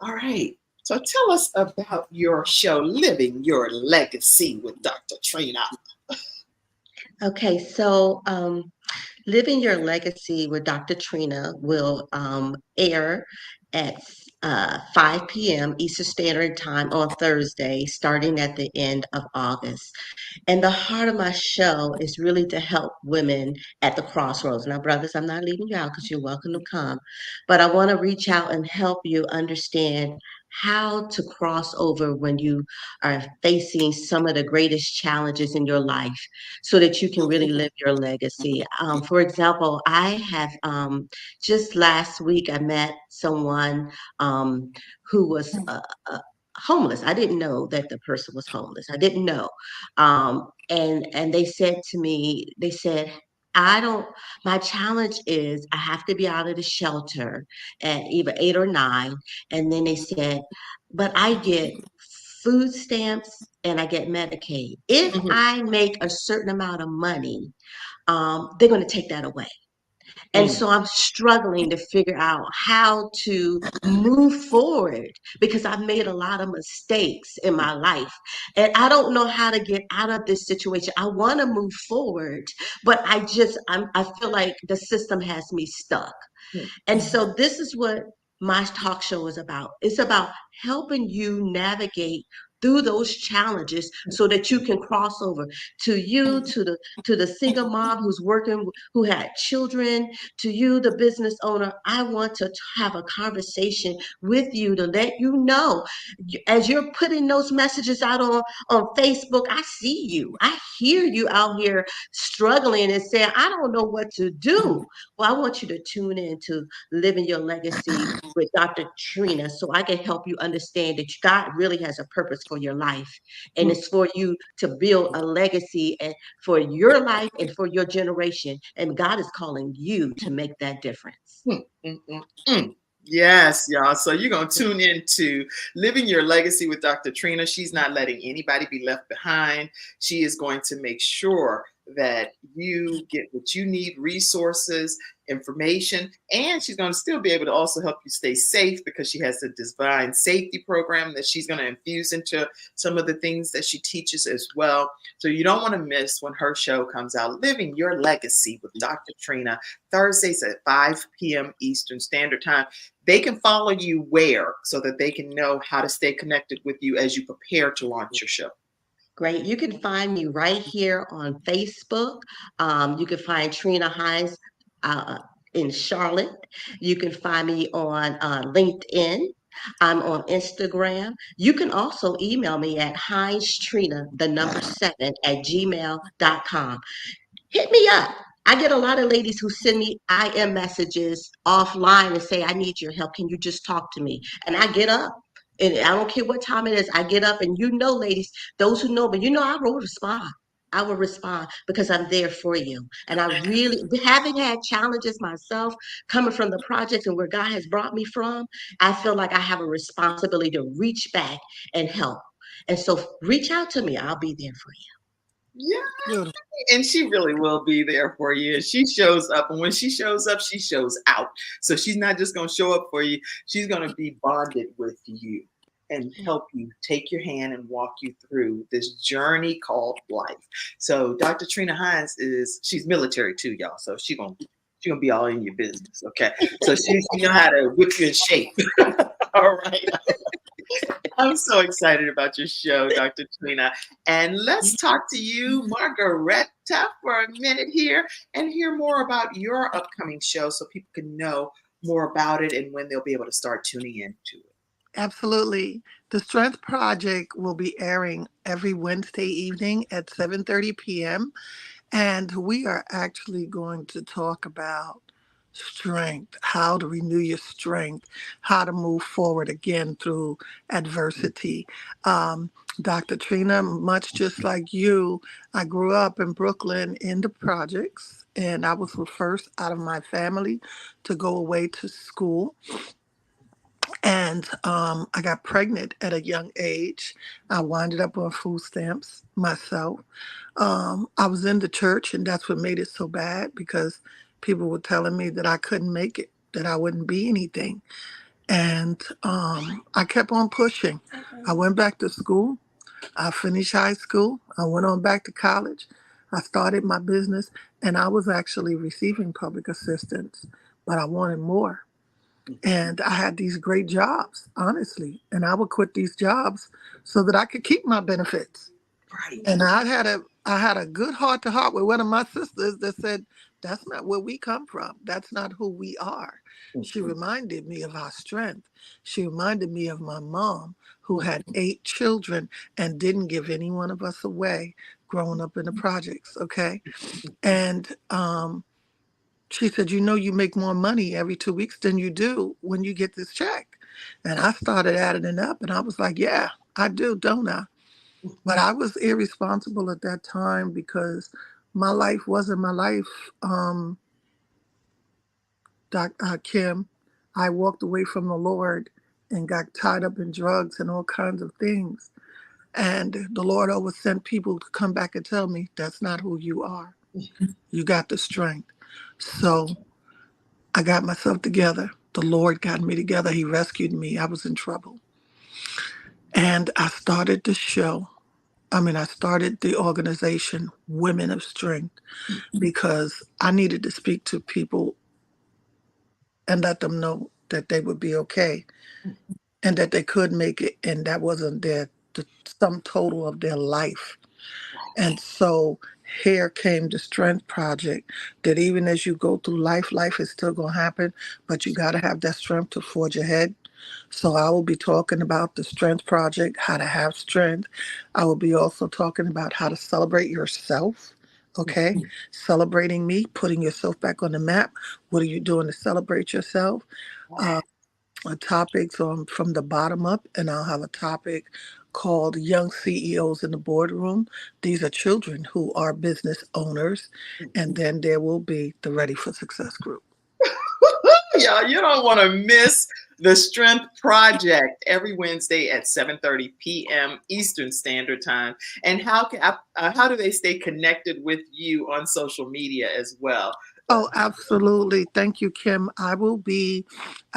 All right. So tell us about your show, Living Your Legacy with Dr. Trina. Okay, so Living Your Legacy with Dr. Trina will air at 5 p.m. Eastern Standard Time on Thursday, starting at the end of August. And the heart of my show is really to help women at the crossroads. Now, brothers, I'm not leaving you out because you're welcome to come, but I want to reach out and help you understand how to cross over when you are facing some of the greatest challenges in your life so that you can really live your legacy. For example, I have just last week, I met someone who was homeless. I didn't know that the person was homeless. I didn't know. And they said to me, they said, I don't, my challenge is I have to be out of the shelter at either 8 or 9. And then they said, but I get food stamps and I get Medicaid. If Mhm. I make a certain amount of money, they're going to take that away. And Mm. so I'm struggling to figure out how to move forward because I've made a lot of mistakes in my life. And I don't know how to get out of this situation. I want to move forward, but I feel like the system has me stuck. Mm. And so this is what my talk show is about. It's about helping you navigate through those challenges so that you can cross over to the single mom who's working, who had children, to you, the business owner. I want to have a conversation with you to let you know, as you're putting those messages out on Facebook, I see you. I hear you out here struggling and saying, I don't know what to do. Well, I want you to tune in to Living Your Legacy with Dr. Trina so I can help you understand that God really has a purpose for your life. And it's for you to build a legacy and for your life and for your generation. And God is calling you to make that difference. Mm, mm, mm, mm. Yes, y'all. So you're going to tune in to Living Your Legacy with Dr. Trina. She's not letting anybody be left behind. She is going to make sure that you get what you need, resources, information, and she's going to still be able to also help you stay safe because she has a divine safety program that she's going to infuse into some of the things that she teaches as well. So you don't want to miss when her show comes out, Living Your Legacy with Dr. Trina, Thursdays at 5 p.m. Eastern Standard Time. They can follow you where so that they can know how to stay connected with you as you prepare to launch your show. Great. You can find me right here on Facebook. You can find Trina Hines uh, in Charlotte. You can find me on LinkedIn. I'm on Instagram. You can also email me at hinestrina, the number 7 at gmail.com. Hit me up. I get a lot of ladies who send me IM messages offline and say, I need your help. Can you just talk to me? And I get up. And I don't care what time it is. I get up and ladies, those who know me, I will respond. I will respond because I'm there for you. And I really, having had challenges myself, coming from the projects and where God has brought me from, I feel like I have a responsibility to reach back and help. And so reach out to me. I'll be there for you. Yeah. Beautiful. And she really will be there for you. She shows up, and when she shows up, she shows out. So she's not just going to show up for you. She's going to be bonded with you and help you take your hand and walk you through this journey called life. So Dr. Trina Hines she's military too, y'all. So she's gonna be all in your business. Okay. So she know how to whip you in shape. All right. I'm so excited about your show, Dr. Trina. And let's talk to you, Margaretta, for a minute here and hear more about your upcoming show so people can know more about it and when they'll be able to start tuning into it. Absolutely. The Strength Project will be airing every Wednesday evening at 7:30 p.m. And we are actually going to talk about strength, how to renew your strength, how to move forward again through adversity. Um, Dr. Trina, much just like you, I grew up in Brooklyn in the projects, and I was the first out of my family to go away to school. And I got pregnant at a young age. I winded up on food stamps myself. I was in the church, and that's what made it so bad because people were telling me that I couldn't make it, that I wouldn't be anything. And I kept on pushing. I went back to school. I finished high school. I went on back to college. I started my business, and I was actually receiving public assistance, but I wanted more. And I had these great jobs, honestly. And I would quit these jobs so that I could keep my benefits. Right. And I had a good heart to heart with one of my sisters that said, that's not where we come from. That's not who we are. She reminded me of our strength. She reminded me of my mom who had 8 children and didn't give any one of us away growing up in the projects. Okay. And she said, you make more money every 2 weeks than you do when you get this check. And I started adding it up and I was like, yeah, I do, don't I? But I was irresponsible at that time because My life wasn't my life, Kim. I walked away from the Lord and got tied up in drugs and all kinds of things. And the Lord always sent people to come back and tell me, that's not who you are. You got the strength. So I got myself together. The Lord got me together. He rescued me. I was in trouble. And I started the show. I started the organization, Women of Strength, because I needed to speak to people and let them know that they would be okay and that they could make it. And that wasn't the sum total of their life. And so here came the Strength Project, that even as you go through life, life is still going to happen, but you got to have that strength to forge ahead. So I will be talking about the Strength Project, how to have strength. I will be also talking about how to celebrate yourself. Okay. Celebrating me, putting yourself back on the map. What are you doing to celebrate yourself? Uh, Topics on from the bottom up, and I'll have a topic called Young CEOs in the Boardroom. These are children who are business owners. And then there will be the Ready for Success group. Y'all, you don't want to miss the Strength Project every Wednesday at 7:30 p.m. Eastern Standard Time. And how do they stay connected with you on social media as well? Oh, absolutely. Thank you, Kim. I will be,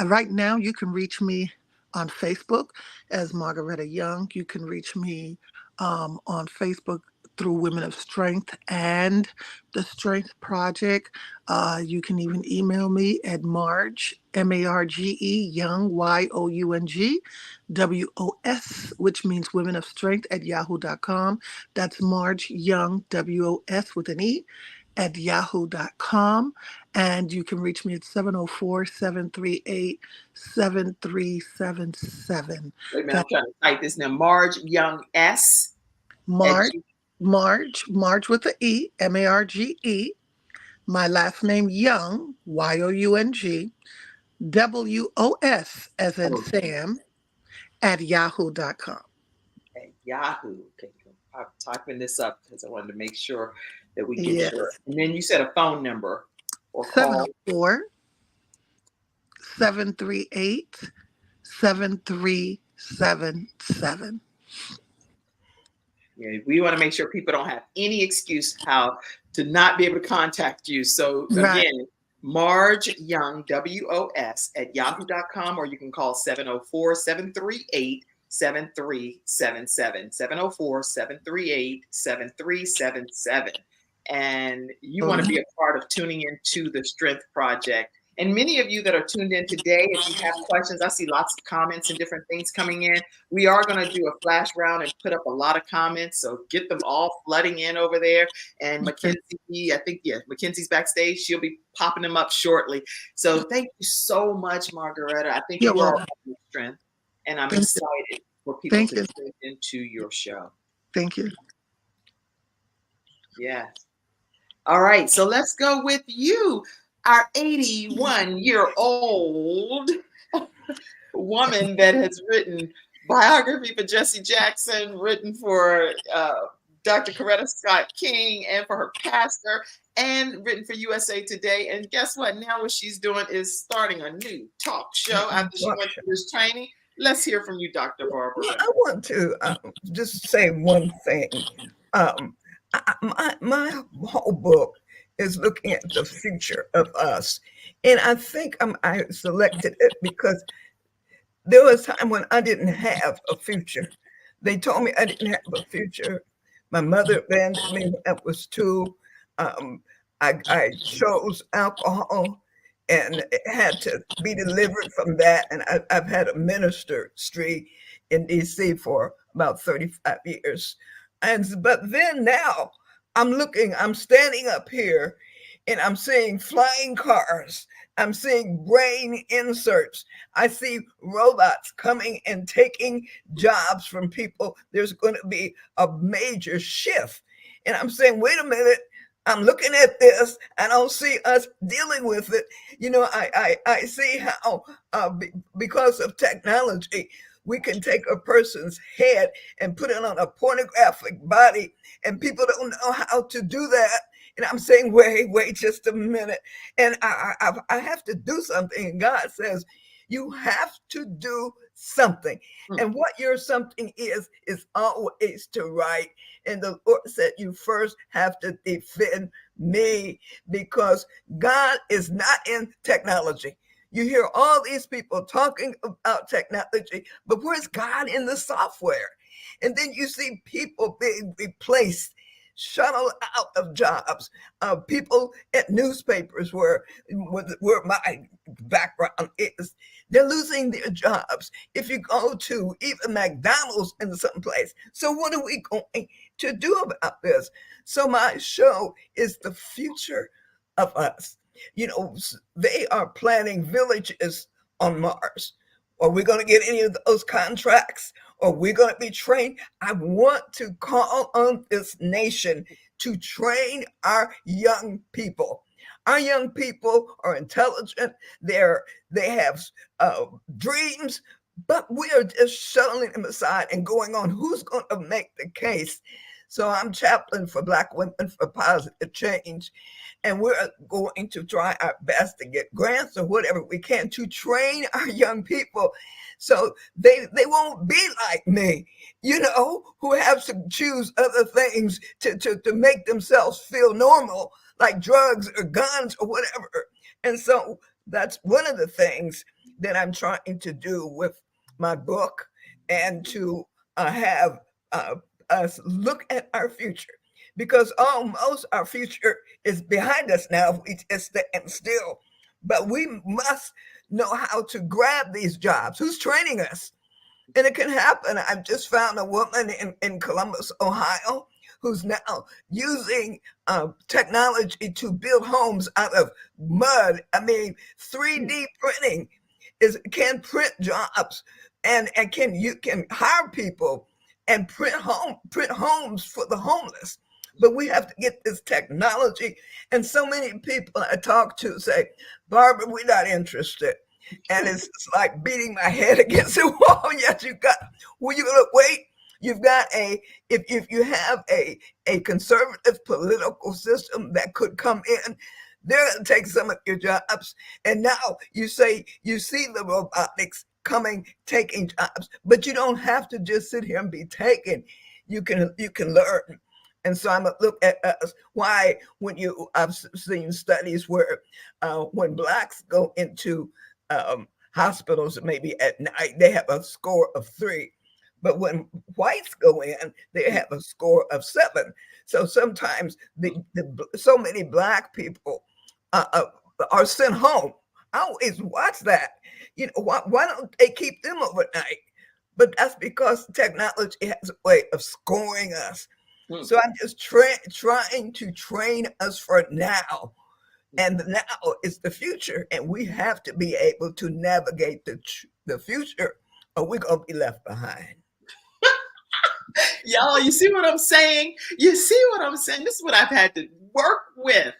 right now, you can reach me on Facebook as Margaretta Young. You can reach me on Facebook through Women of Strength and the Strength Project. You can even email me at Marge, Marge, Young, Young, WOS, which means Women of Strength at yahoo.com. That's Marge Young, WOS with an E at yahoo.com. And you can reach me at 704-738-7377. Wait a minute, I'm trying to type this now. Marge Young S. Marge with the E, Marge. My last name Young, Young, WOS as in Sam, at yahoo.com. At Yahoo. Okay, I'm typing this up because I wanted to make sure that we get Yes. sure. And then you said a phone number or call. 704-738-7377. Yeah, we want to make sure people don't have any excuse how to not be able to contact you. So Right. again, Marge Young, WOS at yahoo.com, or you can call 704-738-7377. 704-738-7377. And you want to be a part of tuning into the Strength Project. And many of you that are tuned in today, if you have questions, I see lots of comments and different things coming in. We are going to do a flash round and put up a lot of comments. So get them all flooding in over there. And Mackenzie, Mackenzie's backstage. She'll be popping them up shortly. So thank you so much, Margaretta. I think you all have the strength. And I'm excited for people to tune into your show. Thank you. Yes. All right. So let's go with you. Our 81-year-old woman that has written biography for Jesse Jackson, written for Dr. Coretta Scott King, and for her pastor, and written for USA Today. And guess what? Now what she's doing is starting a new talk show after she went through this training. Let's hear from you, Dr. Barbara. Well, I want to just say one thing. My whole book is looking at the future of us. And I think I selected it because there was a time when I didn't have a future. They told me I didn't have a future. My mother abandoned me when I was 2. I chose alcohol and had to be delivered from that. And I've had a ministry in DC for about 35 years. But then now I'm standing up here and I'm seeing flying cars. I'm seeing brain inserts. I see robots coming and taking jobs from people. There's going to be a major shift. And I'm saying, wait a minute. I'm looking at this. I don't see us dealing with it. You know, I see how because of technology, we can take a person's head and put it on a pornographic body, and people don't know how to do that. And I'm saying, wait just a minute. And I have to do something. And God says, you have to do something. Mm. And what your something is always to write. And the Lord said, you first have to defend me, because God is not in technology. You hear all these people talking about technology, but where's God in the software? And then you see people being replaced, shuttled out of jobs. People at newspapers where my background is, they're losing their jobs. If you go to even McDonald's in some place. So what are we going to do about this? So my show is the future of us. You know, they are planning villages on Mars. Are we going to get any of those contracts? Are we going to be trained? I want to call on this nation to train our young people. Our young people are intelligent. They have dreams, but we are just shuttling them aside and going on. Who's going to make the case? So I'm chaplain for Black Women for Positive Change. And we're going to try our best to get grants or whatever we can to train our young people so they won't be like me, you know, who have to choose other things to make themselves feel normal, like drugs or guns or whatever. And so that's one of the things that I'm trying to do with my book, and to have us look at our future, because almost our future is behind us now if we just stand still. But we must know how to grab these jobs. Who's training us? And it can happen. I've just found a woman in Columbus, Ohio, who's now using technology to build homes out of mud. I mean, 3D printing can print jobs, and you can hire people and print homes for the homeless. But we have to get this technology. And so many people I talk to say, Barbara, we're not interested. And it's like beating my head against the wall. Yes, you got, well, you gonna wait. You've got if you have a conservative political system that could come in, they're gonna take some of your jobs. And now you say you see the robotics coming, taking jobs, but you don't have to just sit here and be taken. You can learn. And so I'm gonna look at us. Why, I've seen studies where when Blacks go into hospitals, maybe at night, they have a score of 3. But when whites go in, they have a score of 7. So sometimes so many Black people are sent home. I always watch that. You know, why don't they keep them overnight? But that's because technology has a way of scoring us. So I'm just trying to train us for now. And the now is the future. And we have to be able to navigate the future, or we're going to be left behind. Y'all, you see what I'm saying? You see what I'm saying? This is what I've had to work with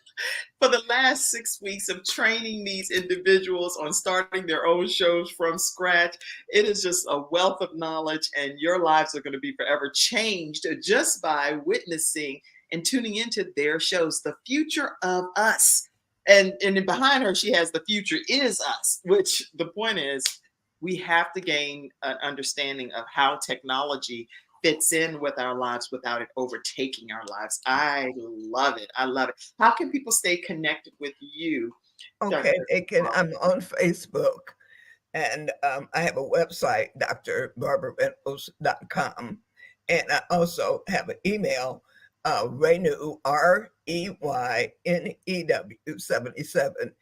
for the last 6 weeks of training these individuals on starting their own shows from scratch. It is just a wealth of knowledge, and your lives are going to be forever changed just by witnessing and tuning into their shows. The future of us. And behind her, she has the future is us, which the point is we have to gain an understanding of how technology fits in with our lives without it overtaking our lives. I love it. I love it. How can people stay connected with you? Okay, I'm on Facebook, and I have a website, drBarbaraReynolds.com, and I also have an email, Reynew, REYNEW 77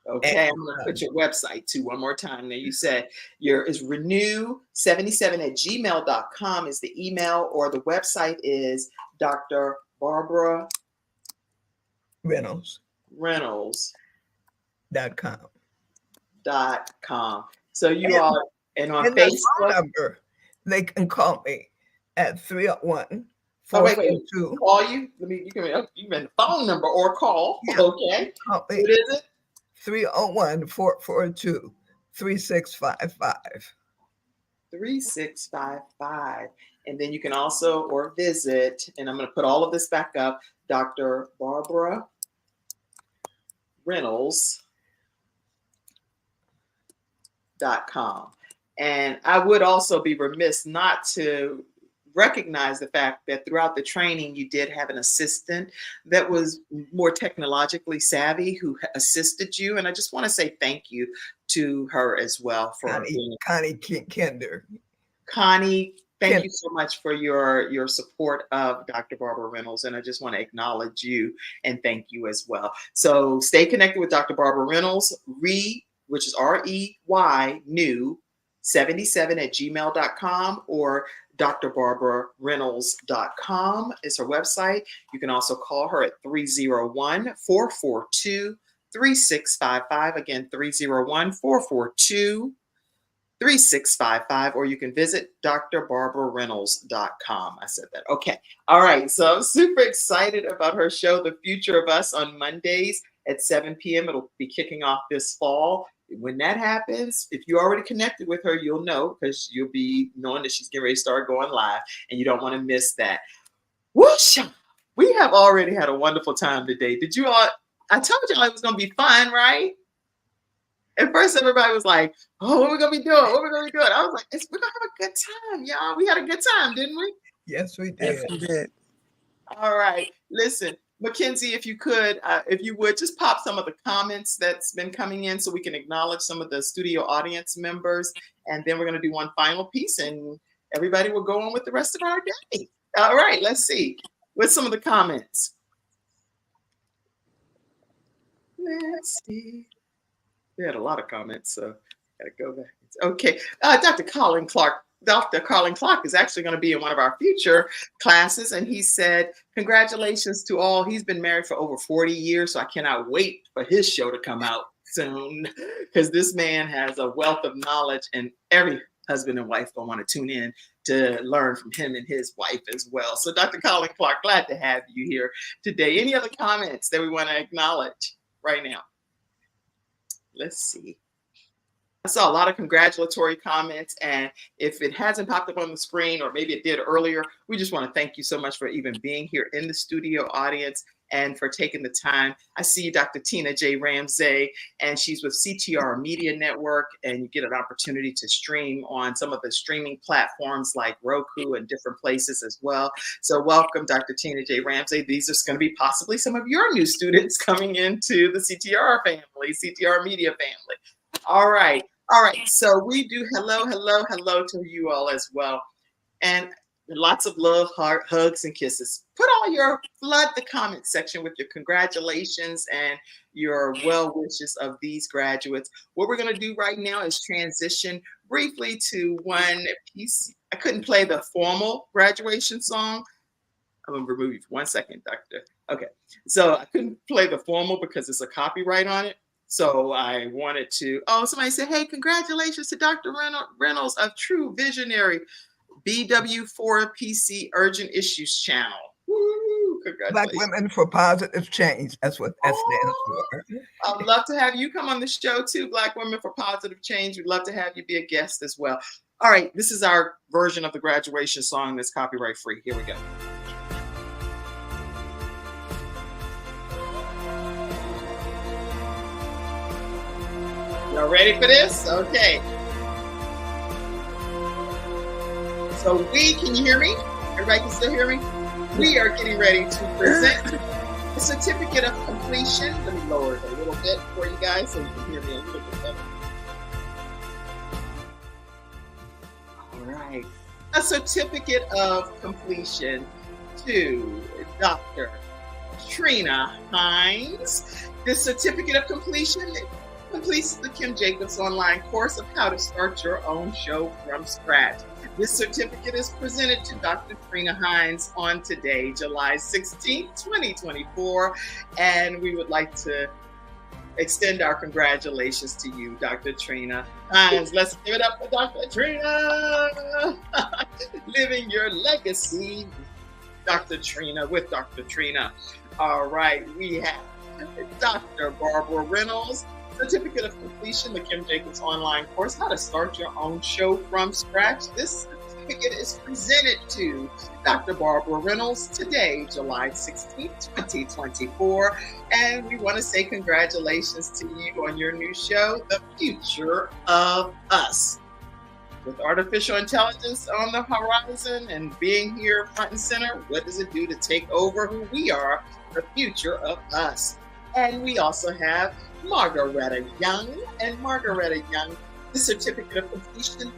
Okay, I'm going to put your website too one more time. Now you said is renew77@gmail.com is the email, or the website is Dr. Barbara Reynolds.com. So you are, and on Facebook. The phone number, they can call me at 301. Oh, wait. Call you? You can the phone number or call. Yeah. Okay. What is it? 301-442-3655. 3655. And then you can also, or visit, and I'm going to put all of this back up, Dr. Barbara Reynolds.com. And I would also be remiss not to recognize the fact that throughout the training, you did have an assistant that was more technologically savvy who assisted you. And I just want to say thank you to her as well for Connie Kinder. Connie, thank you so much for your support of Dr. Barbara Reynolds. And I just want to acknowledge you and thank you as well. So stay connected with Dr. Barbara Reynolds, which is REY, new 77@gmail.com, or drbarbarareynolds.com is her website. You can also call her at 301-442-3655. Again, 301-442-3655, or you can visit drbarbarareynolds.com. I said that. Okay. All right. So I'm super excited about her show, The Future of Us, on Mondays at 7 p.m. It'll be kicking off this fall. When that happens, if you already connected with her, you'll know, because you'll be knowing that she's getting ready to start going live, and you don't want to miss that. Whoosh! We have already had a wonderful time today. Did you all? I told y'all it was going to be fun, right? At first, everybody was like, "Oh, what are we going to be doing? What are we going to be doing?" I was like, "We're going to have a good time, y'all. We had a good time, didn't we?" Yes, we did. Yes, we did. All right. Listen, Mackenzie, if you would just pop some of the comments that's been coming in so we can acknowledge some of the studio audience members. And then we're going to do one final piece and everybody will go on with the rest of our day. All right, let's see. What's some of the comments? Let's see. We had a lot of comments, so gotta go back. Okay. Dr. Colin Clark is actually going to be in one of our future classes. And he said, congratulations to all. He's been married for over 40 years. So I cannot wait for his show to come out soon, because this man has a wealth of knowledge and every husband and wife will want to tune in to learn from him and his wife as well. So Dr. Colin Clark, glad to have you here today. Any other comments that we want to acknowledge right now? Let's see. I saw a lot of congratulatory comments, and if it hasn't popped up on the screen, or maybe it did earlier, we just want to thank you so much for even being here in the studio audience and for taking the time. I see Dr. Tina J. Ramsey, and she's with CTR Media Network, and you get an opportunity to stream on some of the streaming platforms like Roku and different places as well. So welcome, Dr. Tina J. Ramsey. These are going to be possibly some of your new students coming into the CTR family, CTR Media family. All right. All right. So we do hello to you all as well. And lots of love, heart, hugs, and kisses. Flood the comment section with your congratulations and your well wishes of these graduates. What we're going to do right now is transition briefly to one piece. I couldn't play the formal graduation song. I'm going to remove you for 1 second, Doctor. Okay. So I couldn't play the formal because it's a copyright on it. So I wanted to, somebody said, hey, congratulations to Dr. Reynolds of True Visionary BW4PC Urgent Issues Channel. Woo, congratulations. Black Women for Positive Change. That's what that stands for. I'd love to have you come on the show too, Black Women for Positive Change. We'd love to have you be a guest as well. All right, this is our version of the graduation song that's copyright free. Here we go. Y'all ready for this? Okay. So can you hear me? Everybody can still hear me? We are getting ready to present a certificate of completion. Let me lower it a little bit for you guys so you can hear me a little bit better. All right. A certificate of completion to Dr. Trina Hines. This certificate of completion completes the Kim Jacobs online course of how to start your own show from scratch. This certificate is presented to Dr. Trina Hines on today, July 16, 2024, and we would like to extend our congratulations to you, Dr. Trina Hines. Let's give it up for Dr. Trina, living your legacy, Dr. Trina, with Dr. Trina. All right, we have Dr. Barbara Reynolds, certificate of completion, the Kim Jacobs online course, how to start your own show from scratch. This certificate is presented to Dr. Barbara Reynolds today, July 16th, 2024. And we want to say congratulations to you on your new show, The Future of Us. With artificial intelligence on the horizon and being here front and center, what does it do to take over who we are, the future of us? And we also have Margaretta Young. And Margaretta Young, the certificate of completion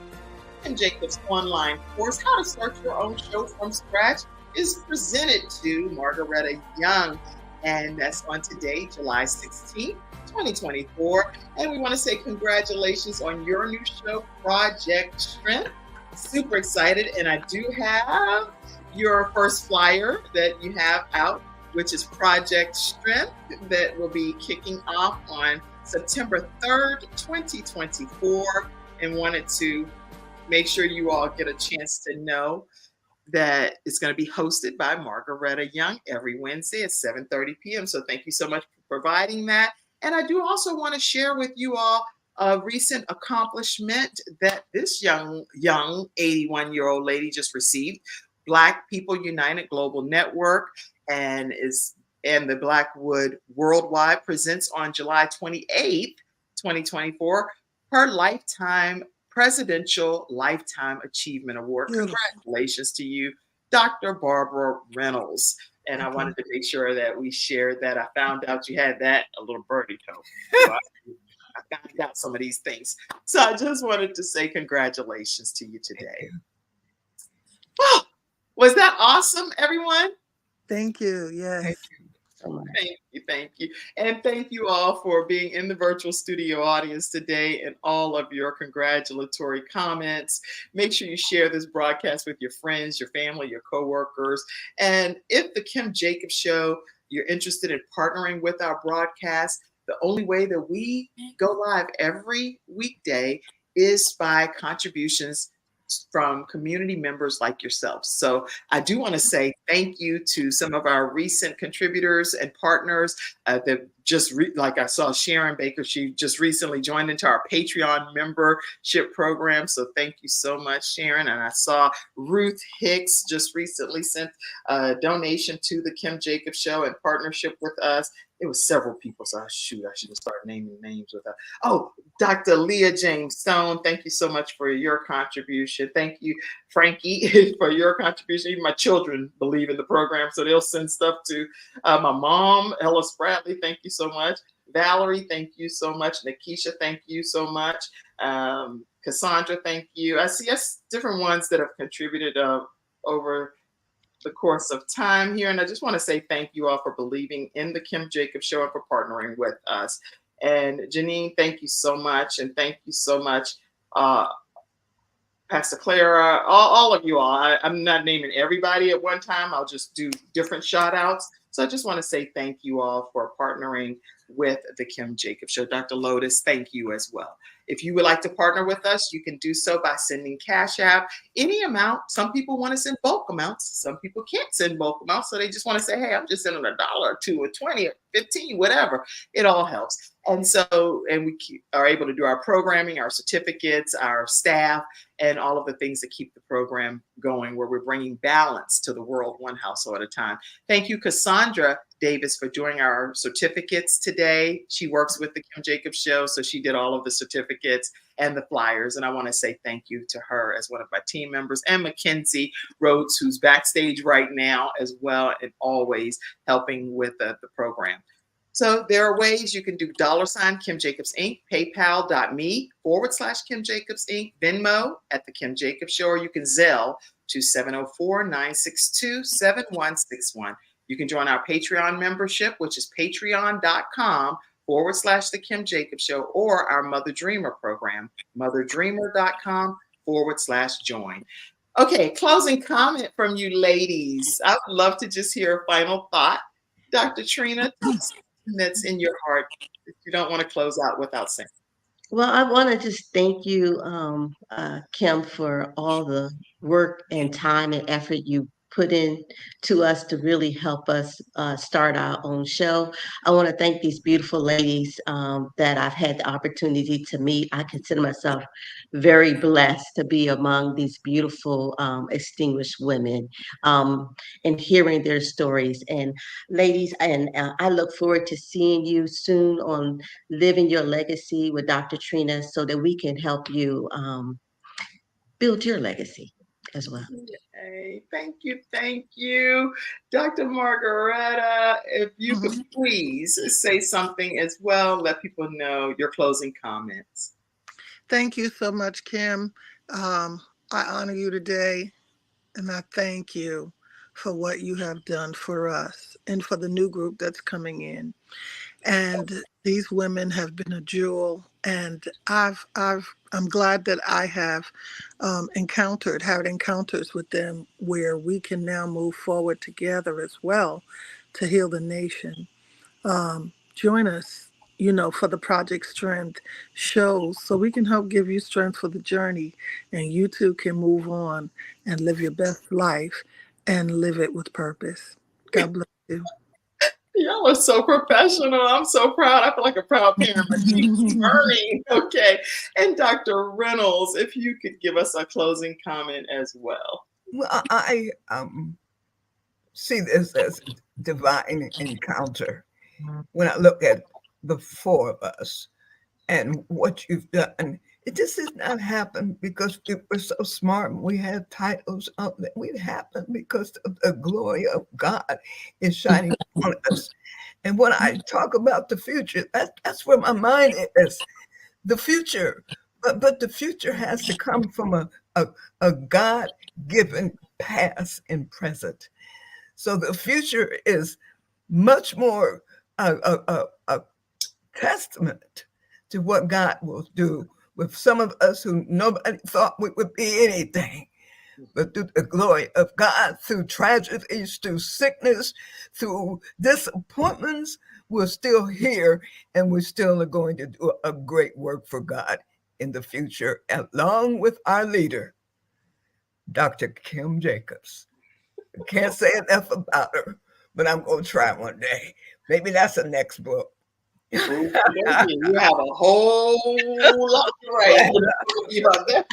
and Jacobs online course, How to Start Your Own Show from Scratch, is presented to Margaretta Young. And that's on today, July 16th. 2024, and we want to say congratulations on your new show, Project Strength. Super excited, and I do have your first flyer that you have out, which is Project Strength, that will be kicking off on September 3rd, 2024, and wanted to make sure you all get a chance to know that it's going to be hosted by Margaretta Young every Wednesday at 7:30 p.m. So thank you so much for providing that. And I do also want to share with you all a recent accomplishment that this young 81-year-old lady just received. Black People United Global Network and the Blackwood Worldwide presents on July 28th, 2024, her Presidential Lifetime Achievement Award. Beautiful. Congratulations to you, Dr. Barbara Reynolds. And I wanted to make sure that we shared that. I found out you had that, a little birdie told. So I found out some of these things. So I just wanted to say congratulations to you today. Oh, was that awesome, everyone? Thank you. Yes. Thank you. Thank you. And thank you all for being in the virtual studio audience today and all of your congratulatory comments. Make sure you share this broadcast with your friends, your family, your coworkers. And if the Kim Jacobs Show, you're interested in partnering with our broadcast, the only way that we go live every weekday is by contributions from community members like yourself. So I do want to say thank you to some of our recent contributors and partners that just like I saw Sharon Baker, she just recently joined into our Patreon membership program. So thank you so much, Sharon. And I saw Ruth Hicks just recently sent a donation to the Kim Jacobs Show in partnership with us. It was several people, so I should have started naming names with that. Oh, Dr. Leah James Stone, thank you so much for your contribution. Thank you, Frankie, for your contribution. Even my children believe in the program, so they'll send stuff to my mom, Ellis Bradley. Thank you so much. Valerie, thank you so much. Nikisha, thank you so much. Cassandra, thank you. I see different ones that have contributed over the course of time here. And I just want to say thank you all for believing in the Kim Jacobs Show and for partnering with us. And Janine, thank you so much. And thank you so much, Pastor Clara, all of you all. I'm not naming everybody at one time. I'll just do different shout outs. So I just want to say thank you all for partnering with the Kim Jacobs Show. Dr. Lotus, thank you as well. If you would like to partner with us, you can do so by sending Cash App, any amount. Some people want to send bulk amounts. Some people can't send bulk amounts. So they just want to say, hey, I'm just sending $1 or $2 or 20 or 15, whatever. It all helps. And we are able to do our programming, our certificates, our staff, and all of the things that keep the program going, where we're bringing balance to the world one household at a time. Thank you, Cassandra Davis, for doing our certificates today. She works with the Kim Jacobs Show, so she did all of the certificates and the flyers. And I want to say thank you to her as one of my team members, and Mackenzie Rhodes, who's backstage right now as well, and always helping with the program. So there are ways you can do $ Kim Jacobs Inc., paypal.me/Kim Jacobs Inc., Venmo at the Kim Jacobs Show, or you can Zelle to 704-962-7161. You can join our Patreon membership, which is patreon.com/the Kim Jacobs Show, or our Mother Dreamer program, motherdreamer.com/join. Okay, closing comment from you ladies. I would love to just hear a final thought. Dr. Trina, that's in your heart if you don't want to close out without saying. Well, I want to just thank you, Kim, for all the work and time and effort you put in to us to really help us start our own show. I want to thank these beautiful ladies that I've had the opportunity to meet. I consider myself very blessed to be among these beautiful, distinguished women, and hearing their stories. And ladies, and I look forward to seeing you soon on Living Your Legacy with Dr. Trina so that we can help you build your legacy as well. Hey, thank you. Dr. Margaretta, if you could please say something as well, let people know your closing comments. Thank you so much, Kim. I honor you today, and I thank you for what you have done for us and for the new group that's coming in. And these women have been a jewel, and I'm glad that I have had encounters with them where we can now move forward together as well to heal the nation. Join us, for the Project Strength shows so we can help give you strength for the journey, and you too can move on and live your best life and live it with purpose. God bless you. Y'all are so professional. I'm so proud. I feel like a proud parent. Burning. Okay. And Dr. Reynolds, if you could give us a closing comment as well. Well, I see this as divine encounter. When I look at the four of us and what you've done, it just did not happen because we were so smart and we had titles. It happened because the glory of God is shining on us. And when I talk about the future, that's where my mind is. The future, but the future has to come from a God-given past and present. So the future is much more a testament to what God will do with some of us who nobody thought we would be anything. But through the glory of God, through tragedies, through sickness, through disappointments, we're still here, and we still are going to do a great work for God in the future, along with our leader, Dr. Kim Jacobs. I can't say enough about her, but I'm going to try one day. Maybe that's the next book. You have a whole lot to write about that.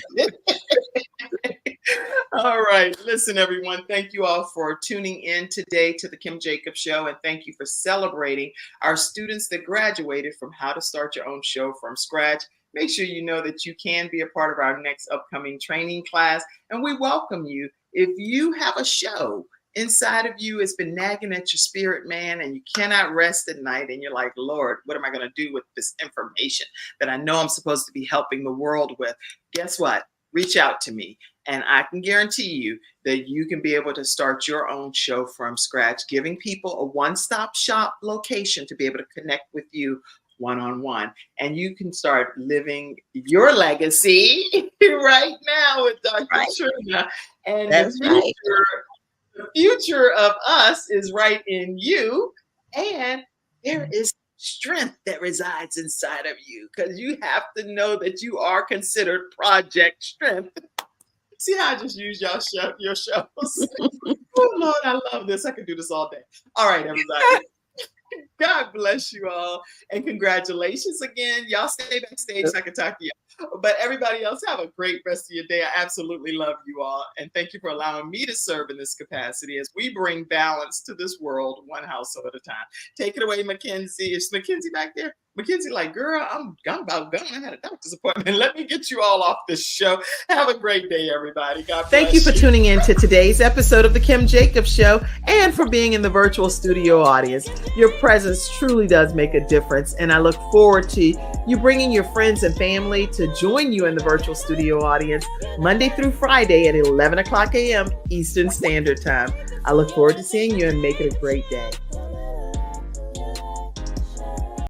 All right. Listen, everyone. Thank you all for tuning in today to the Kim Jacobs Show. And thank you for celebrating our students that graduated from How to Start Your Own Show from Scratch. Make sure you know that you can be a part of our next upcoming training class. And we welcome you. If you have a show inside of you, it's been nagging at your spirit, man, and you cannot rest at night, and you're like, Lord, what am I going to do with this information that I know I'm supposed to be helping the world with? Guess what? Reach out to me, and I can guarantee you that you can be able to start your own show from scratch, giving people a one-stop shop location to be able to connect with you one-on-one. And you can start living your legacy right now with Dr. Trina. And That's right. The future of us is right in you, and there is strength that resides inside of you, because you have to know that you are considered Project Strength. See how I just use your shows? Oh, Lord, I love this. I could do this all day. All right, everybody. God bless you all, and congratulations again. Y'all stay backstage so I can talk to you. But everybody else, have a great rest of your day. I absolutely love you all, and thank you for allowing me to serve in this capacity as we bring balance to this world, one household at a time. Take it away, Mackenzie. Is Mackenzie back there? Mackenzie, like, girl, I'm about done. I had a doctor's appointment. Let me get you all off this show. Have a great day, everybody. God bless you. Thank you for tuning in to today's episode of The Kim Jacobs Show, and for being in the virtual studio audience. Your presence truly does make a difference, and I look forward to you bringing your friends and family to join you in the virtual studio audience Monday through Friday at 11 o'clock a.m. Eastern Standard Time. I look forward to seeing you, and make it a great day.